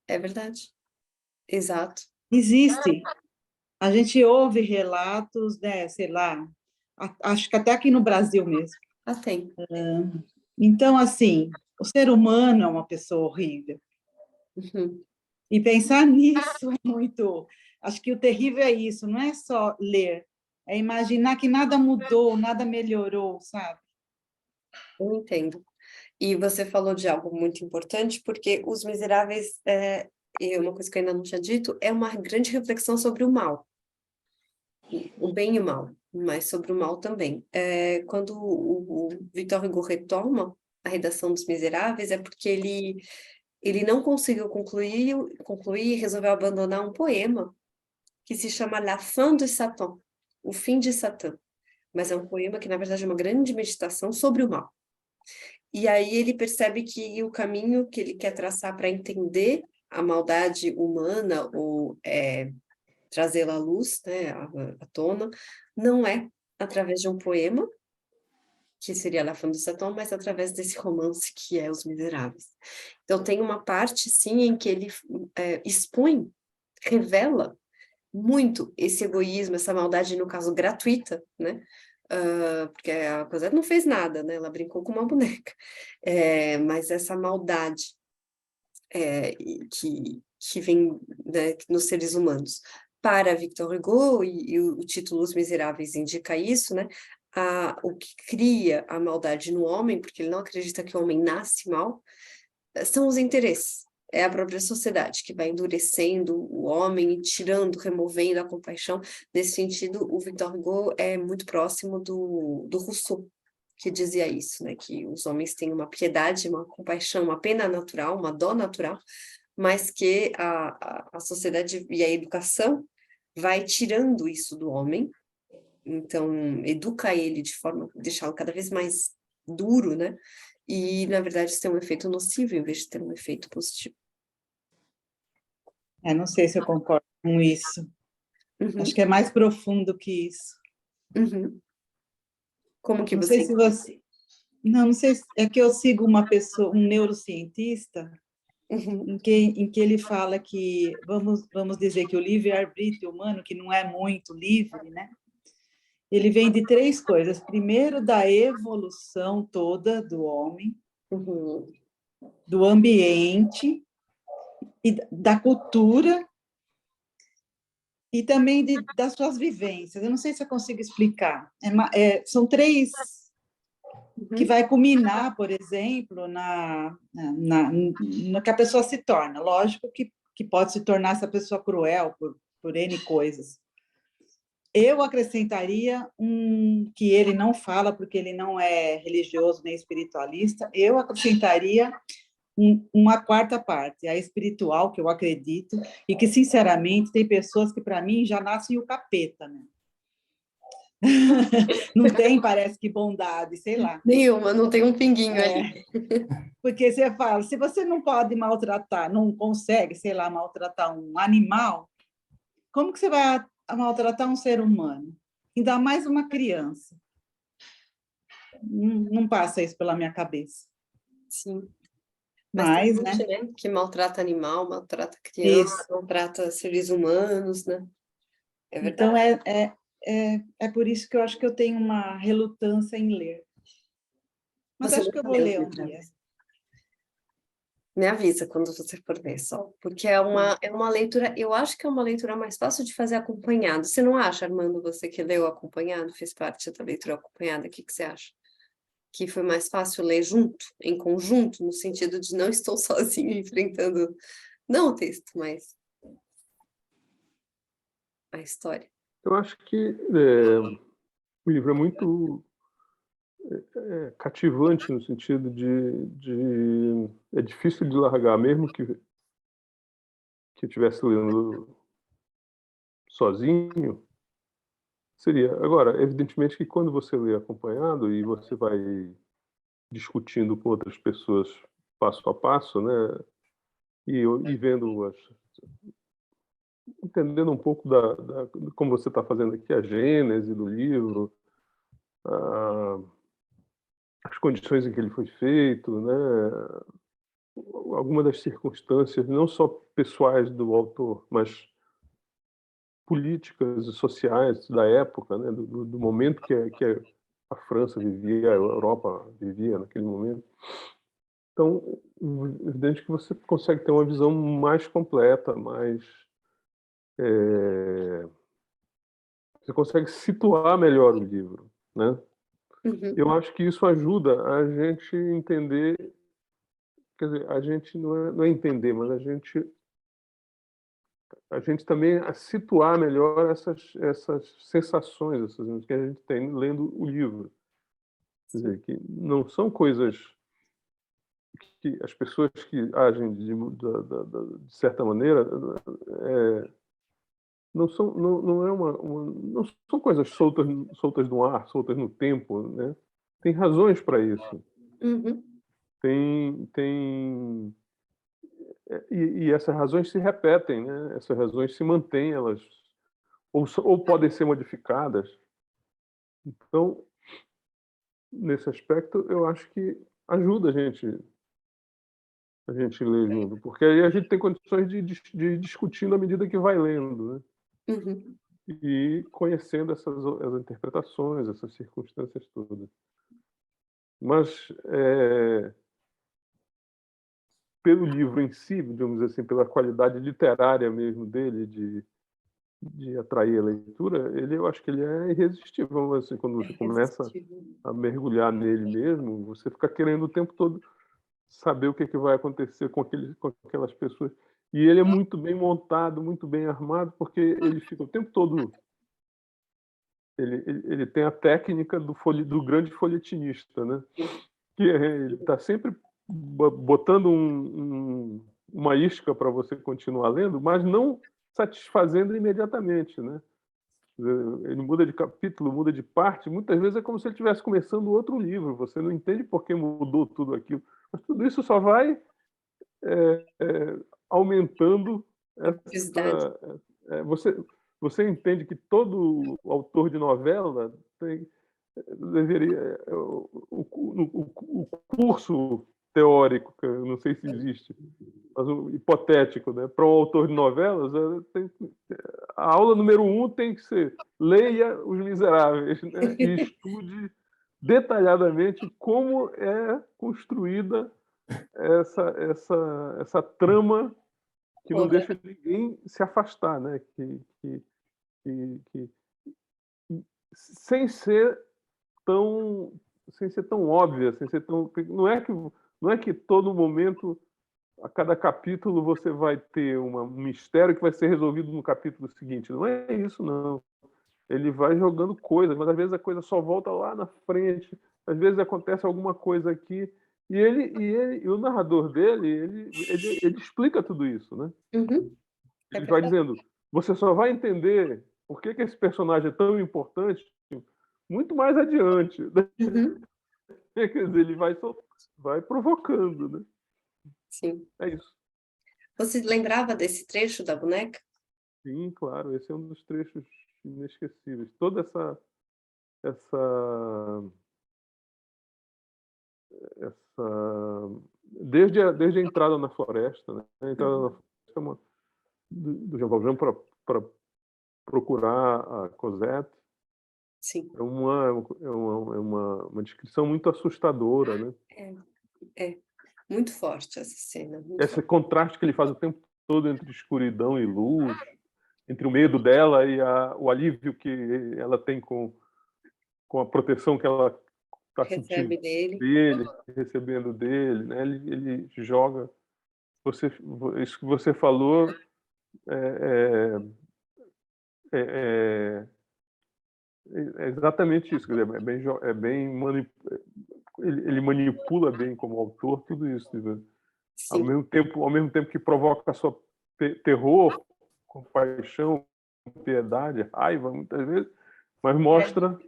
É verdade. Exato. Existe. A gente ouve relatos, né, sei lá, acho que até aqui no Brasil mesmo. Tem. Então, assim, o ser humano é uma pessoa horrível. Uhum. E pensar nisso é muito... Acho que o terrível é isso, não é só ler, é imaginar que nada mudou, nada melhorou, sabe? Eu entendo. E você falou de algo muito importante, porque Os Miseráveis, e uma coisa que eu ainda não tinha dito, é uma grande reflexão sobre o mal, o bem e o mal, mas sobre o mal também. Quando o Victor Hugo retoma a redação dos Miseráveis, é porque ele não conseguiu concluir e resolveu abandonar um poema que se chama La Fin de Satan, o fim de Satã. Mas é um poema que, na verdade, é uma grande meditação sobre o mal. E aí ele percebe que o caminho que ele quer traçar para entender a maldade humana, ou trazê-la à luz, né, à tona, não é através de um poema, que seria La Femme de Satan, mas através desse romance que é Os Miseráveis. Então tem uma parte, sim, em que ele expõe, revela muito esse egoísmo, essa maldade, no caso, gratuita, né? Porque a Cosette não fez nada, né? Ela brincou com uma boneca. Mas essa maldade que vem, né, nos seres humanos. Para Victor Hugo, e o título Os Miseráveis indica isso, né? O que cria a maldade no homem, porque ele não acredita que o homem nasce mal, são os interesses. É a própria sociedade que vai endurecendo o homem e tirando, removendo a compaixão. Nesse sentido, o Victor Hugo é muito próximo do Rousseau, que dizia isso, né? Que os homens têm uma piedade, uma compaixão, uma pena natural, uma dó natural, mas que a sociedade e a educação vai tirando isso do homem, então educa ele de forma a deixá-lo cada vez mais duro, né? E, na verdade, isso tem um efeito nocivo em vez de ter um efeito positivo. Não sei se eu concordo com isso. Acho Uhum, que é mais profundo que isso. uhum. Como que Não sei você se entende? você... Não sei se é que eu sigo uma pessoa, um neurocientista, Uhum, em que ele fala que, vamos dizer que o livre-arbítrio humano, que não é muito livre, né? Ele vem de três coisas. Primeiro, da evolução toda do homem, uhum, do ambiente e da cultura e também das suas vivências. Eu não sei se eu consigo explicar. São três que uhum. vai culminar, por exemplo, no que a pessoa se torna. Lógico que pode se tornar essa pessoa cruel por N coisas. Eu acrescentaria que ele não fala, porque ele não é religioso nem espiritualista, eu acrescentaria uma quarta parte, a espiritual, que eu acredito, e que, sinceramente, tem pessoas que, para mim, já nascem o capeta, né? Não tem, parece que bondade, sei lá. Nenhuma, não tem um pinguinho ali. Porque você fala, se você não pode maltratar, não consegue, sei lá, maltratar um animal, como que você vai maltratar um ser humano? Ainda mais uma criança. Não passa isso pela minha cabeça. Sim. Mas tem Mas, gente, né? né, que maltrata animal, maltrata criança, Isso. maltrata seres humanos, né? É Então, verdade. é por isso que eu acho que eu tenho uma relutância em ler. Mas Você acho que eu nunca vou leu Os ler um dia. Miseráveis? Me avisa quando você for ver só, porque é uma leitura, eu acho que é uma leitura mais fácil de fazer acompanhado. Você não acha, Armando, você que leu acompanhado, fez parte da leitura acompanhada, o que que você acha? Que foi mais fácil ler junto, em conjunto, no sentido de não estou sozinho enfrentando, não o texto, mas a história. Eu acho que o livro é muito cativante no sentido é difícil de largar, mesmo que eu estivesse lendo sozinho, seria. Agora, evidentemente que quando você lê acompanhado e você vai discutindo com outras pessoas passo a passo, né, e vendo entendendo um pouco como você está fazendo aqui, a gênese do livro, a, as condições em que ele foi feito, né, algumas das circunstâncias, não só pessoais do autor, mas políticas e sociais da época, né, do momento que a França vivia, a Europa vivia naquele momento. Então, é evidente que você consegue ter uma visão mais completa, você consegue situar melhor o livro, né? Uhum. Eu acho que isso ajuda a gente entender, quer dizer, a gente não é entender, mas a gente também a situar melhor essas sensações, essas que a gente tem lendo o livro. Quer Sim. dizer, que não são coisas que as pessoas que agem de certa maneira, não são coisas soltas no ar, soltas no tempo, né. Tem razões para isso. Uhum. Tem e essas razões se repetem, né, essas razões se mantêm, elas ou podem ser modificadas. Então, nesse aspecto, eu acho que ajuda a gente ler junto, porque aí a gente tem condições de discutir na medida que vai lendo, né, Uhum. e conhecendo as interpretações, essas circunstâncias todas. Mas, pelo livro em si, digamos assim, pela qualidade literária mesmo dele, de atrair a leitura, eu acho que ele é irresistível, assim, quando É você começa irresistível. a mergulhar nele mesmo, você fica querendo o tempo todo saber o que vai acontecer com aquelas pessoas. E ele é muito bem montado, muito bem armado, porque ele fica o tempo todo. Ele tem a técnica do grande folhetinista, né? Ele está sempre botando uma isca para você continuar lendo, mas não satisfazendo imediatamente, né? Ele muda de capítulo, muda de parte, muitas vezes é como se ele estivesse começando outro livro, você não entende por que mudou tudo aquilo, mas tudo isso só vai aumentando A curiosidade. você entende que todo autor de novela deveria o curso teórico, que eu não sei se existe, mas o hipotético, né, para um autor de novelas, a aula número 1 tem que ser: leia Os Miseráveis, né, e estude detalhadamente como é construída essa trama que não Correto. deixa ninguém se afastar, né, que sem ser tão sem ser tão óbvia, sem ser tão não é que todo momento, a cada capítulo, você vai ter um mistério que vai ser resolvido no capítulo seguinte, não é isso não. Ele vai jogando coisas, mas às vezes a coisa só volta lá na frente, às vezes acontece alguma coisa aqui, e o narrador dele, ele explica tudo isso, né. Uhum. É Ele vai verdade. dizendo: "Você só vai entender por que esse personagem é tão importante muito mais adiante", né. Uhum. Quer dizer, ele vai provocando, né. Sim. É isso. Você lembrava desse trecho da boneca? Sim, claro, esse é um dos trechos inesquecíveis. Toda essa essa desde a entrada na floresta, né, a entrada na Uhum. floresta é uma do Jean Valjean pra procurar a Cosette, Sim. é uma descrição muito assustadora, né. É, é. Muito forte essa cena, muito Esse forte. contraste que ele faz o tempo todo entre escuridão e luz, entre o medo dela e o alívio que ela tem com a proteção que ela está sentindo Recebe dele. dele, recebendo dele, né, ele joga você isso que você falou é é é exatamente isso, quer dizer, é bem ele manipula bem como autor tudo isso, entendeu? Ao Sim. mesmo tempo ao mesmo tempo que provoca só terror, compaixão, piedade, raiva, muitas vezes, mas É, mostra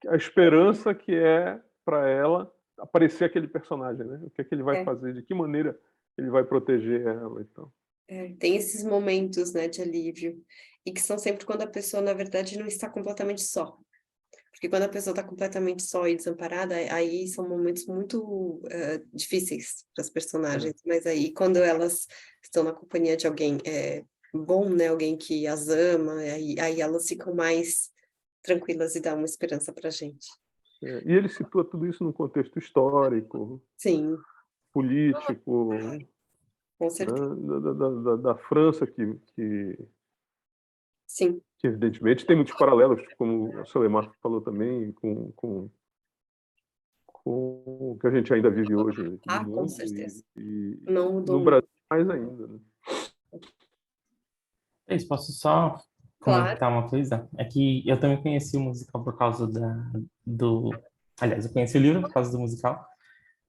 a esperança que é para ela aparecer aquele personagem, né, o que é que ele vai é, fazer, de que maneira ele vai proteger ela e tal. tem esses momentos, né, de alívio, e que são sempre quando a pessoa, na verdade, não está completamente só. Porque quando a pessoa está completamente só e desamparada, aí são momentos muito, difíceis para as É. personagens, mas aí quando elas estão na companhia de alguém, bom, né, alguém que as ama, aí elas ficam mais tranquilas e dá uma esperança pra gente. E ele situa tudo isso num contexto histórico, Sim, político, com né, certeza. da França Sim. que evidentemente tem muitos paralelos, como o Solimar falou também, com com o que a gente ainda vive hoje no Com mundo certeza. e Não mudou no muito. Brasil mais ainda, né? É isso, posso só Claro. comentar uma coisa? É que eu também conheci o musical por causa do... Aliás, eu conheci o livro por causa do musical.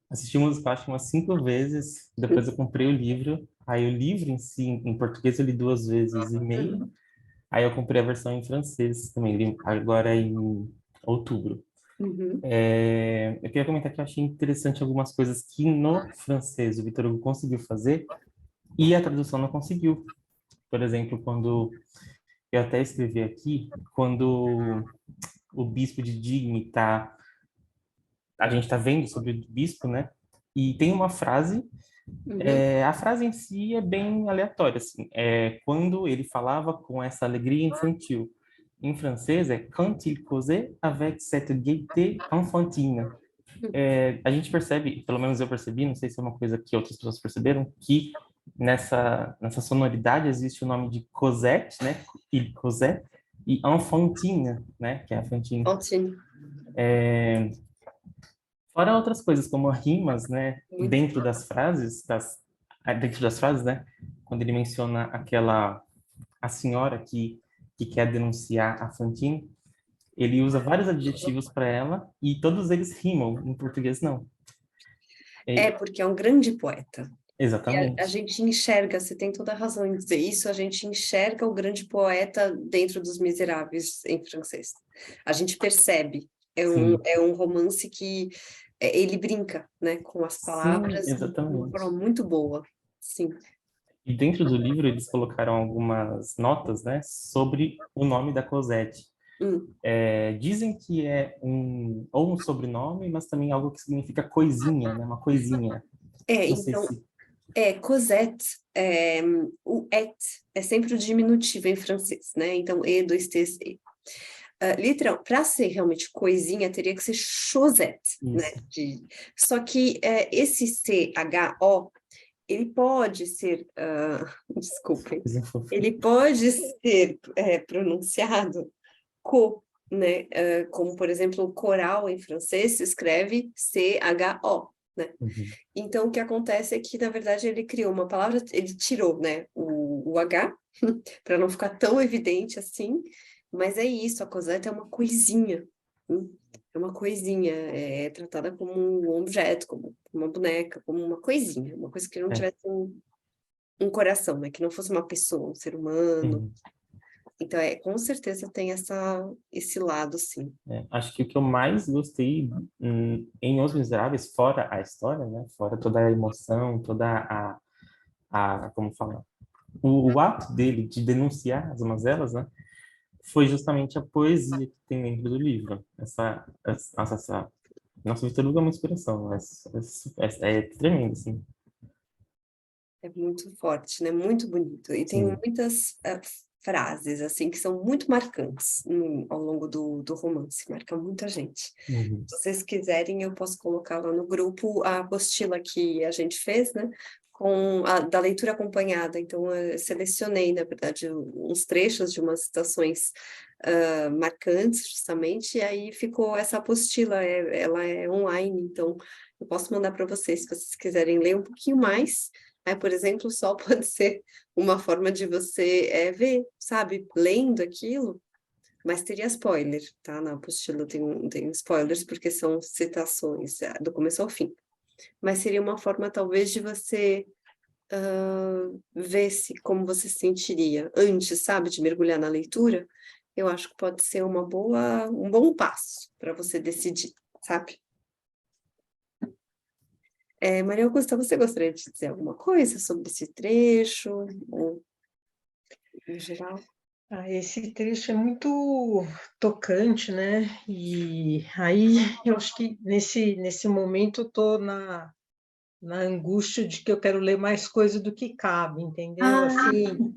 Assisti o musical acho que umas 5 vezes. Depois eu comprei o livro. Aí o livro em si, em português, eu li 2 vezes e meia. Aí eu comprei a versão em francês também, li agora em outubro. Uhum. Eu queria comentar que eu achei interessante algumas coisas que no francês o Victor Hugo conseguiu fazer e a tradução não conseguiu. Por exemplo, quando eu até escrevi aqui, quando o bispo de Digne a gente está vendo sobre o bispo, né? E tem uma frase, Uhum. a frase em si é bem aleatória, assim. Quando ele falava com essa alegria infantil. Em francês é quand il causait avec cette gaieté enfantine. A gente percebe, pelo menos eu percebi, não sei se é uma coisa que outras pessoas perceberam, que nessa sonoridade existe o nome de Cosette, né? Il causait, e enfantine, né? Que é a Fantine. Ótimo. Fora outras coisas, como rimas, né? Muito. Dentro das frases, né? Quando ele menciona a senhora que quer denunciar a Fantine, ele usa vários adjetivos para ela e todos eles rimam, em português não. Porque é um grande poeta. E Exatamente. a gente enxerga, você tem toda a razão em dizer isso, a gente enxerga o grande poeta dentro dos Miseráveis em francês. A gente percebe. Sim. É um romance que ele brinca, né, com as palavras Sim, de uma exatamente. forma muito boa. Sim. E dentro do livro eles colocaram algumas notas, né, sobre o nome da Cosette. Dizem que é ou um sobrenome, mas também algo que significa coisinha, né, uma coisinha. Não sei Então, se... Cosette, o et é sempre o diminutivo em francês, né? Então, E, 2 T's, E. Literal, para ser realmente coisinha, teria que ser Chosette, né? Só que esse C-H-O, ele pode ser, desculpem, ele pode ser pronunciado co, né? Como, por exemplo, o coral em francês se escreve C-H-O, né? Então, o que acontece é que, na verdade, ele criou uma palavra, ele tirou, né, o H, para não ficar tão evidente assim, mas é isso, a Cosette é uma coisinha, é uma coisinha, é tratada como um objeto, como uma boneca, como uma coisinha, uma coisa que não tivesse um coração, né, que não fosse uma pessoa, um ser humano. Então, com certeza tem esse lado, sim. Acho que o que eu mais gostei em Os Miseráveis, fora a história, né, fora toda a emoção, toda como falar, o ato dele de denunciar as mazelas, né, foi justamente a poesia que tem dentro do livro. Nossa, Victor Hugo é uma inspiração, é tremendo, assim. É muito forte, né? Muito bonito. E tem muitas frases, assim, que são muito marcantes ao longo do romance. Marca muita gente. Se vocês quiserem, eu posso colocar lá no grupo a apostila que a gente fez, né? Da leitura acompanhada. Então, eu selecionei, na verdade, uns trechos de umas citações marcantes, justamente, e aí ficou essa apostila. Ela é online, então eu posso mandar para vocês, se vocês quiserem ler um pouquinho mais. Aí, por exemplo, só pode ser uma forma de você ver, sabe, lendo aquilo, mas teria spoiler, tá? Na apostila tem spoilers, porque são citações do começo ao fim. Mas seria uma forma, talvez, de você ver como você se sentiria antes, sabe, de mergulhar na leitura. Eu acho que pode ser um bom passo para você decidir, sabe? Maria Augusta, você gostaria de dizer alguma coisa sobre esse trecho, ou em geral? Esse trecho é muito tocante, né? E aí eu acho que nesse momento eu estou na angústia de que eu quero ler mais coisa do que cabe, entendeu? Assim,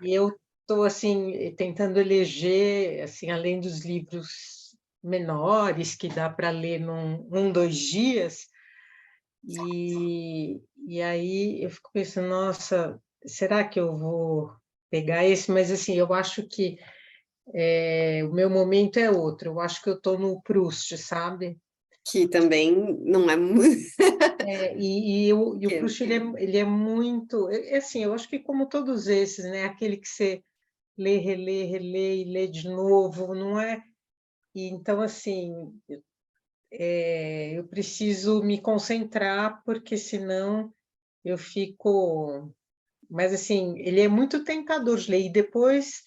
e eu estou assim tentando eleger, assim, além dos livros menores que dá para ler num 2 dias. E aí eu fico pensando, nossa, será que eu vou pegar esse? Mas assim, eu acho que o meu momento é outro. Eu acho que eu estou no Proust, sabe? que também não é muito... E o Proust, ele é muito... assim, eu acho que como todos esses, né? Aquele que você lê, relê, relê e lê de novo, não é? E, então, assim, eu preciso me concentrar, porque senão eu fico... Mas, assim, ele é muito tentador de ler. E depois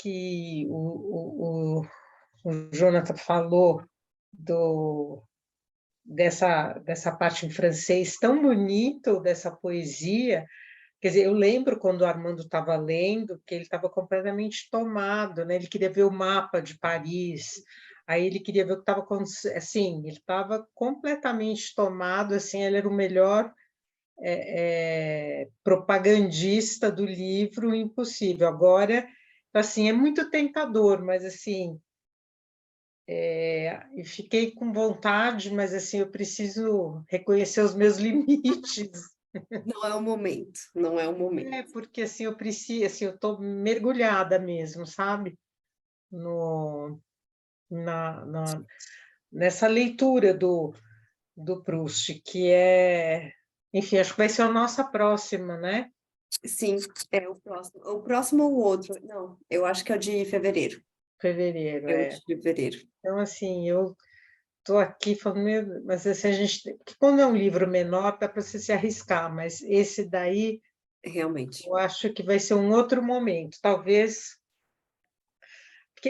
que o Jonathan falou dessa parte em francês tão bonito, dessa poesia, quer dizer, eu lembro quando o Armando estava lendo, que ele estava completamente tomado, né? Ele queria ver o mapa de Paris, aí ele queria ver o que estava acontecendo, assim, ele estava completamente tomado, assim, ele era o melhor propagandista do livro impossível. Agora, assim, é muito tentador, mas assim, e fiquei com vontade, mas assim, eu preciso reconhecer os meus limites. Não é o momento, não é o momento. Porque assim, eu preciso, assim, eu estou mergulhada mesmo, sabe? No, nessa leitura do Proust, que é, enfim, acho que vai ser a nossa próxima, né? Sim, é o próximo. O próximo ou o outro? Não, eu acho que é o de fevereiro. Fevereiro, É o de fevereiro. Então, assim, eu estou aqui falando, mas assim, porque quando é um livro menor, dá para você se arriscar, mas esse daí, Realmente. eu acho que vai ser um outro momento, talvez.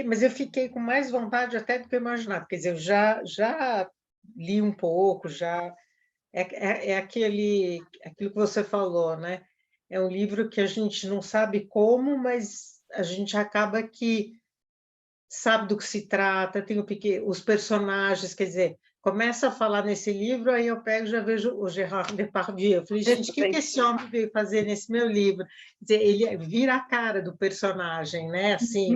Mas eu fiquei com mais vontade até do que eu imaginava, quer dizer, eu já li um pouco, já. É aquilo que você falou, né? É um livro que a gente não sabe como, mas a gente acaba que sabe do que se trata, tem os personagens, quer dizer, começa a falar nesse livro, aí eu pego e já vejo o Gérard Depardieu. Eu falei, gente, o que esse homem veio fazer nesse meu livro? Quer dizer, ele vira a cara do personagem, né? Assim,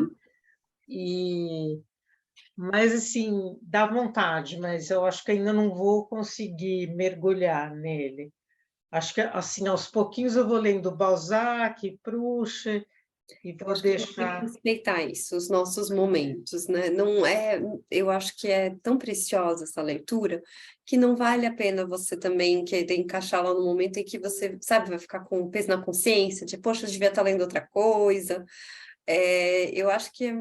mas assim, dá vontade, mas eu acho que ainda não vou conseguir mergulhar nele. Acho que assim, aos pouquinhos eu vou lendo Balzac, Proust, e Eu vou acho que a gente tem que deixar. respeitar isso, os nossos momentos, né? Não é, eu acho que é tão preciosa essa leitura que não vale a pena você também querer encaixar lá no momento em que você, sabe, vai ficar com um peso na consciência, de, poxa, eu devia estar lendo outra coisa. Eu acho que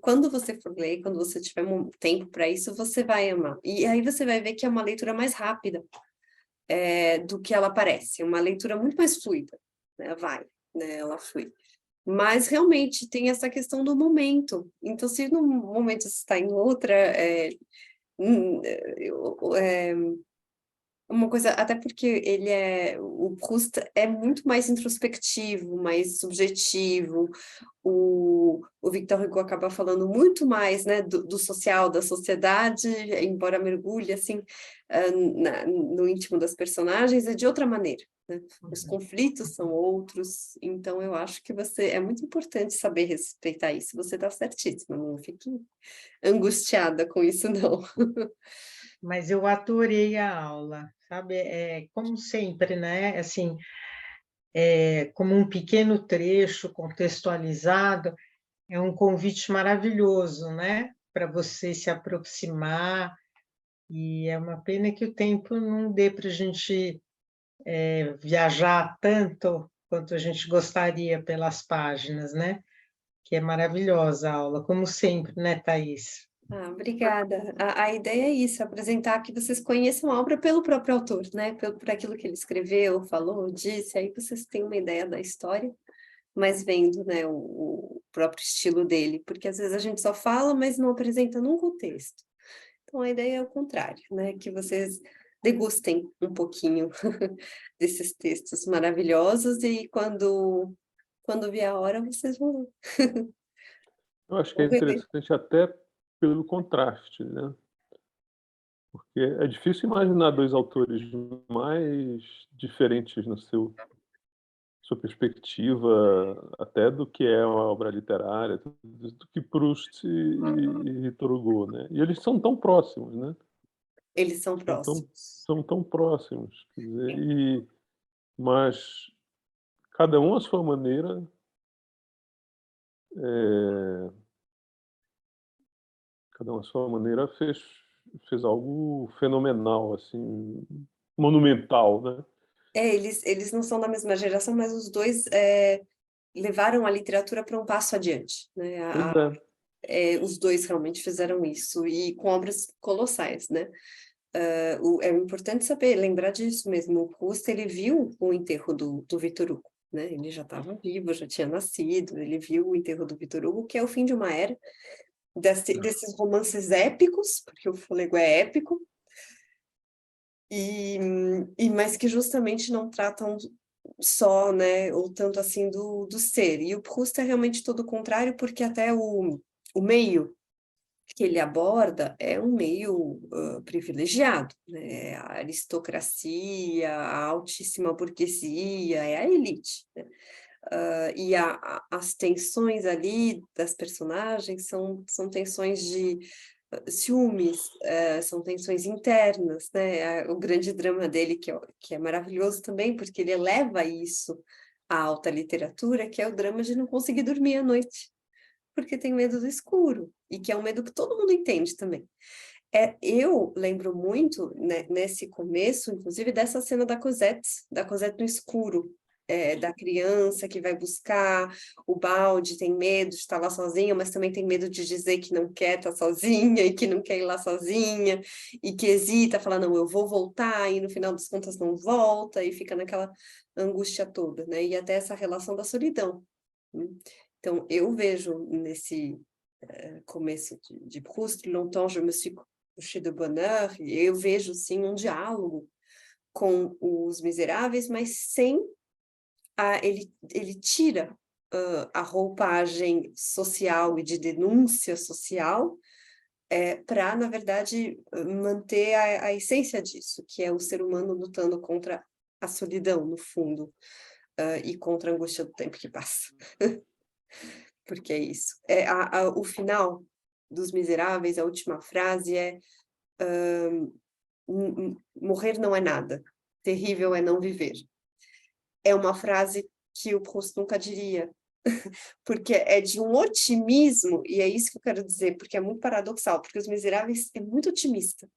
quando você for ler, quando você tiver tempo para isso, você vai amar. E aí você vai ver que é uma leitura mais rápida, do que ela parece, é uma leitura muito mais fluida, né? Né? Ela flui. Mas realmente tem essa questão do momento. Então, se no momento você está em outra, uma coisa, até porque o Proust é muito mais introspectivo, mais subjetivo. O Victor Hugo acaba falando muito mais, né, do social, da sociedade, embora mergulhe assim no íntimo das personagens, é de outra maneira, né? Os conflitos são outros, então eu acho que é muito importante saber respeitar isso. Você está certíssima, não fique angustiada com isso, não. Mas eu adorei a aula, sabe? Como sempre, né? Assim, como um pequeno trecho contextualizado, é um convite maravilhoso, né? Para você se aproximar, e é uma pena que o tempo não dê para a gente viajar tanto quanto a gente gostaria pelas páginas, né? Que é maravilhosa a aula, como sempre, né, Thaís? Obrigada. A ideia é isso, apresentar que vocês conheçam a obra pelo próprio autor, né? Por aquilo que ele escreveu, falou, disse, aí vocês têm uma ideia da história, mas vendo, né, o próprio estilo dele, porque às vezes a gente só fala, mas não apresenta num contexto. Então a ideia é o contrário, né? Que vocês degustem um pouquinho desses textos maravilhosos e quando vier a hora, vocês vão Eu acho que é rever. interessante até pelo contraste, né? Porque é difícil imaginar 2 autores mais diferentes no sua perspectiva, até do que é uma obra literária, do que Proust e Victor Hugo, né. E eles são tão próximos, né, Eles são são tão próximos. são tão próximos, quer dizer, mas cada um à sua maneira, eh, cada um à sua maneira fez algo fenomenal, assim, monumental, né? Eles não são da mesma geração, mas os dois levaram a literatura para um passo adiante, né? Pois é. Os dois realmente fizeram isso, e com obras colossais, né? É importante saber, lembrar disso mesmo. O Proust, ele viu o enterro do Victor Hugo, né? Ele já estava vivo, já tinha nascido, ele viu o enterro do Victor Hugo, que é o fim de uma era, desses romances épicos, porque o Fôlego é épico, mas que justamente não tratam só, né, ou tanto assim do ser. E o Proust é realmente todo o contrário, porque até o meio que ele aborda é um meio privilegiado, né? A aristocracia, a altíssima burguesia, é a elite, né? E as tensões ali das personagens são tensões de ciúmes, são tensões internas, né? O grande drama dele, que é maravilhoso também, porque ele eleva isso à alta literatura, que é o drama de não conseguir dormir à noite, porque tem medo do escuro, e que é um medo que todo mundo entende também. Eu lembro muito, né, nesse começo, inclusive, dessa cena da Cosette no escuro, da criança que vai buscar o balde, tem medo de estar lá sozinha, mas também tem medo de dizer que não quer estar sozinha e que não quer ir lá sozinha, e que hesita, fala, não, eu vou voltar, e no final das contas não volta, e fica naquela angústia toda, né? E até essa relação da solidão. Então, eu vejo nesse começo de Proust, Longtemps je me suis couché de bonheur, eu vejo, sim, um diálogo com os Miseráveis, mas sem ele tira a roupagem social e de denúncia social para, na verdade, manter a essência disso, que é o ser humano lutando contra a solidão, no fundo, e contra a angústia do tempo que passa. Porque é isso. O final dos Miseráveis, a última frase é morrer não é nada, terrível é não viver. É uma frase que o Proust nunca diria, porque é de um otimismo, e é isso que eu quero dizer, porque é muito paradoxal, porque Os Miseráveis é muito otimista.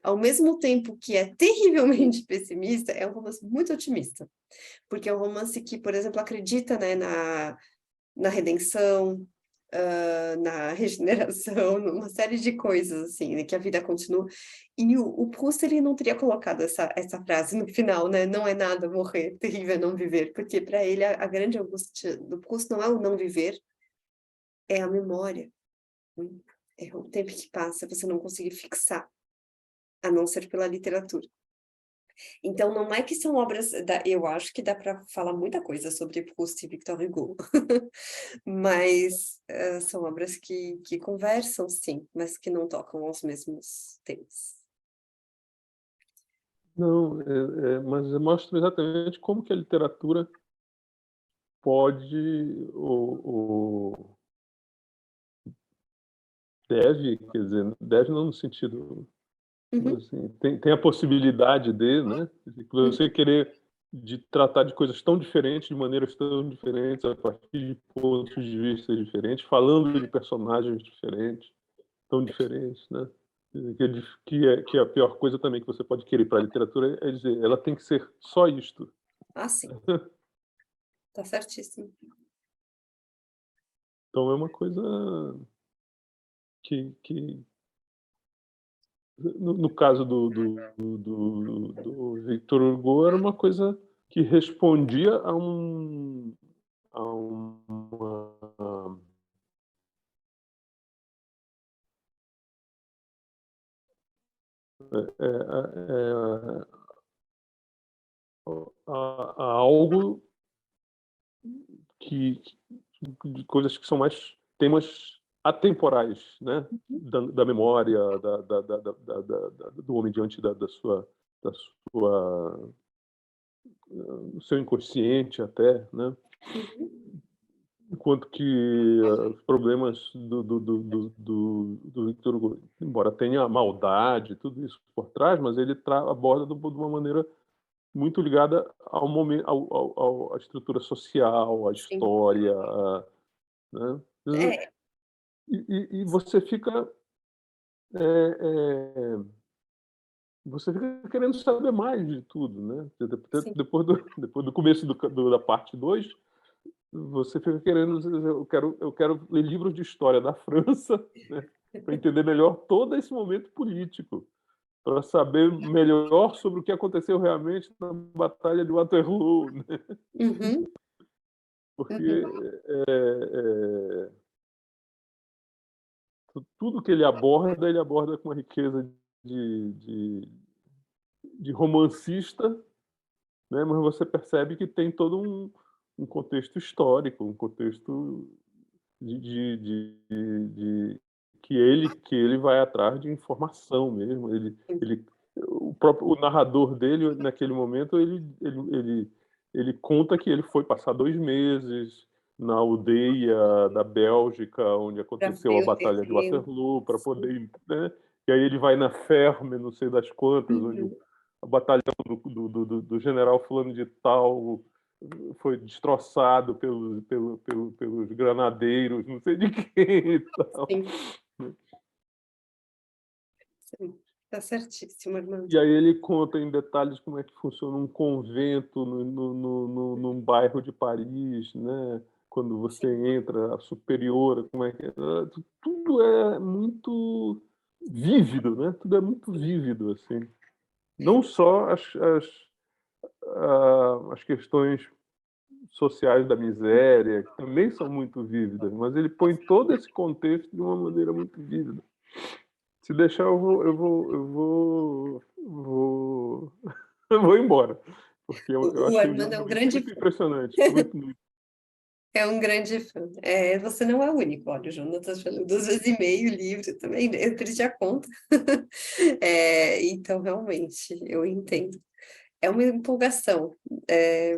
Ao mesmo tempo que é terrivelmente pessimista, é um romance muito otimista, porque é um romance que, por exemplo, acredita, né, na redenção, na regeneração, numa série de coisas, assim, né, que a vida continua. E o Proust, ele não teria colocado essa frase no final, né? Não é nada morrer, terrível é não viver, porque para ele a grande angústia do Proust não é o não viver, é a memória. É o tempo que passa, você não conseguir fixar, a não ser pela literatura. Então, não é que são obras... eu acho que dá para falar muita coisa sobre Proust e Victor Hugo, mas são obras que conversam, sim, mas que não tocam aos mesmos temas. Não, mas mostra exatamente como que a literatura pode ou deve, quer dizer, deve não no sentido, Uhum, assim, tem a possibilidade de, né, você querer de tratar de coisas tão diferentes, de maneiras tão diferentes, a partir de pontos de vista diferentes, falando de personagens diferentes, tão diferentes, né? Que a pior coisa também que você pode querer para a literatura é dizer, ela tem que ser só isto. sim, tá certíssimo. Então é uma coisa que no caso do Victor Hugo, era uma coisa que respondia a uma é, a algo que de coisas que são mais temas atemporais, né? Da memória, do homem diante da sua do seu inconsciente até, né? Enquanto que os problemas do Victor Hugo, embora tenha maldade, tudo isso por trás, mas ele aborda de uma maneira muito ligada ao momento, à estrutura social, à Sim. história, né? É, E você fica você fica querendo saber mais de tudo, né? Sim. Depois do começo da parte 2, você fica querendo, eu quero ler livros de história da França, né, para entender melhor todo esse momento político, para saber melhor sobre o que aconteceu realmente na Batalha de Waterloo, né? Uhum, Porque uhum. tudo que ele aborda com uma riqueza de romancista, né? Mas você percebe que tem todo um contexto histórico, um contexto de que ele vai atrás de informação mesmo. O narrador dele, naquele momento, ele conta que ele foi passar 2 meses na aldeia da Bélgica, onde Para aconteceu a ver o Batalha de terreno. Waterloo, para Sim. poder, né? E aí ele vai na Ferme, não sei das quantas, onde Uhum. o batalhão do general fulano de tal foi destroçado pelos granadeiros, não sei de quem e tal. Sim, sim. Tá certíssimo, Armando. E aí ele conta em detalhes como é que funciona um convento num bairro de Paris, né? Quando você entra, a superiora, como é que é? Tudo é muito vívido, né? Tudo é muito vívido, assim. Não só as questões sociais da miséria, que também são muito vívidas, mas ele põe todo esse contexto de uma maneira muito vívida. Se deixar, eu vou embora, porque eu O achei o Armando livro é um muito, grande muito impressionante, muito, muito. É um grande fã. É, você não é o único, olha, o Jonatas já leu 2 vezes e meio o livro também, né? Eu perdi a conta. É, então, realmente, eu entendo. É uma empolgação. É,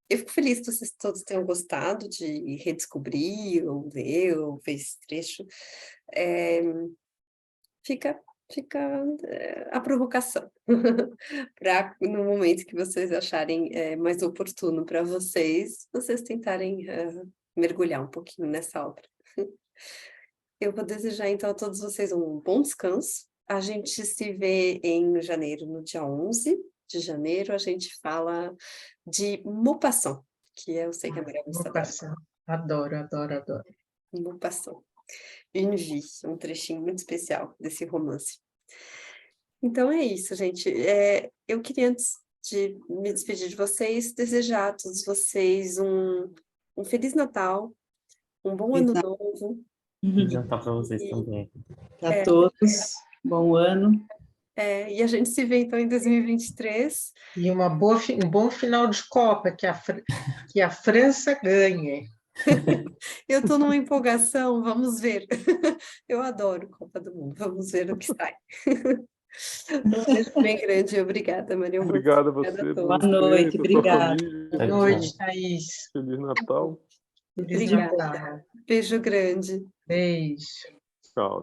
eu fico feliz que vocês todos tenham gostado de redescobrir, ou ler, ou ver esse trecho. É, fica a provocação para, no momento que vocês acharem mais oportuno para vocês tentarem mergulhar um pouquinho nessa obra. Eu vou desejar, então, a todos vocês um bom descanso. A gente se vê em janeiro, no dia 11 de janeiro, a gente fala de Maupassant, que eu sei que a Maria Vou Augusta adora. passar. Adoro, adoro, adoro. Maupassant, Une Vie, um trechinho muito especial desse romance. Então é isso, gente. Eu queria, antes de me despedir de vocês, desejar a todos vocês um Feliz Natal, um bom Ano Novo, Feliz Natal para vocês e, também. A todos, bom ano. e a gente se vê então em 2023. E um bom final de Copa, que a França ganhe. Eu estou numa empolgação, vamos ver. Eu adoro Copa do Mundo, vamos ver o que sai. Um beijo bem grande, obrigada, Maria Augusta. Obrigado a Obrigada a você, Boa todos. noite, a sua obrigada. família, Boa Tchau, noite, tchau. Thaís. Feliz Natal. Feliz Obrigada. Natal. Beijo grande. Beijo. Tchau.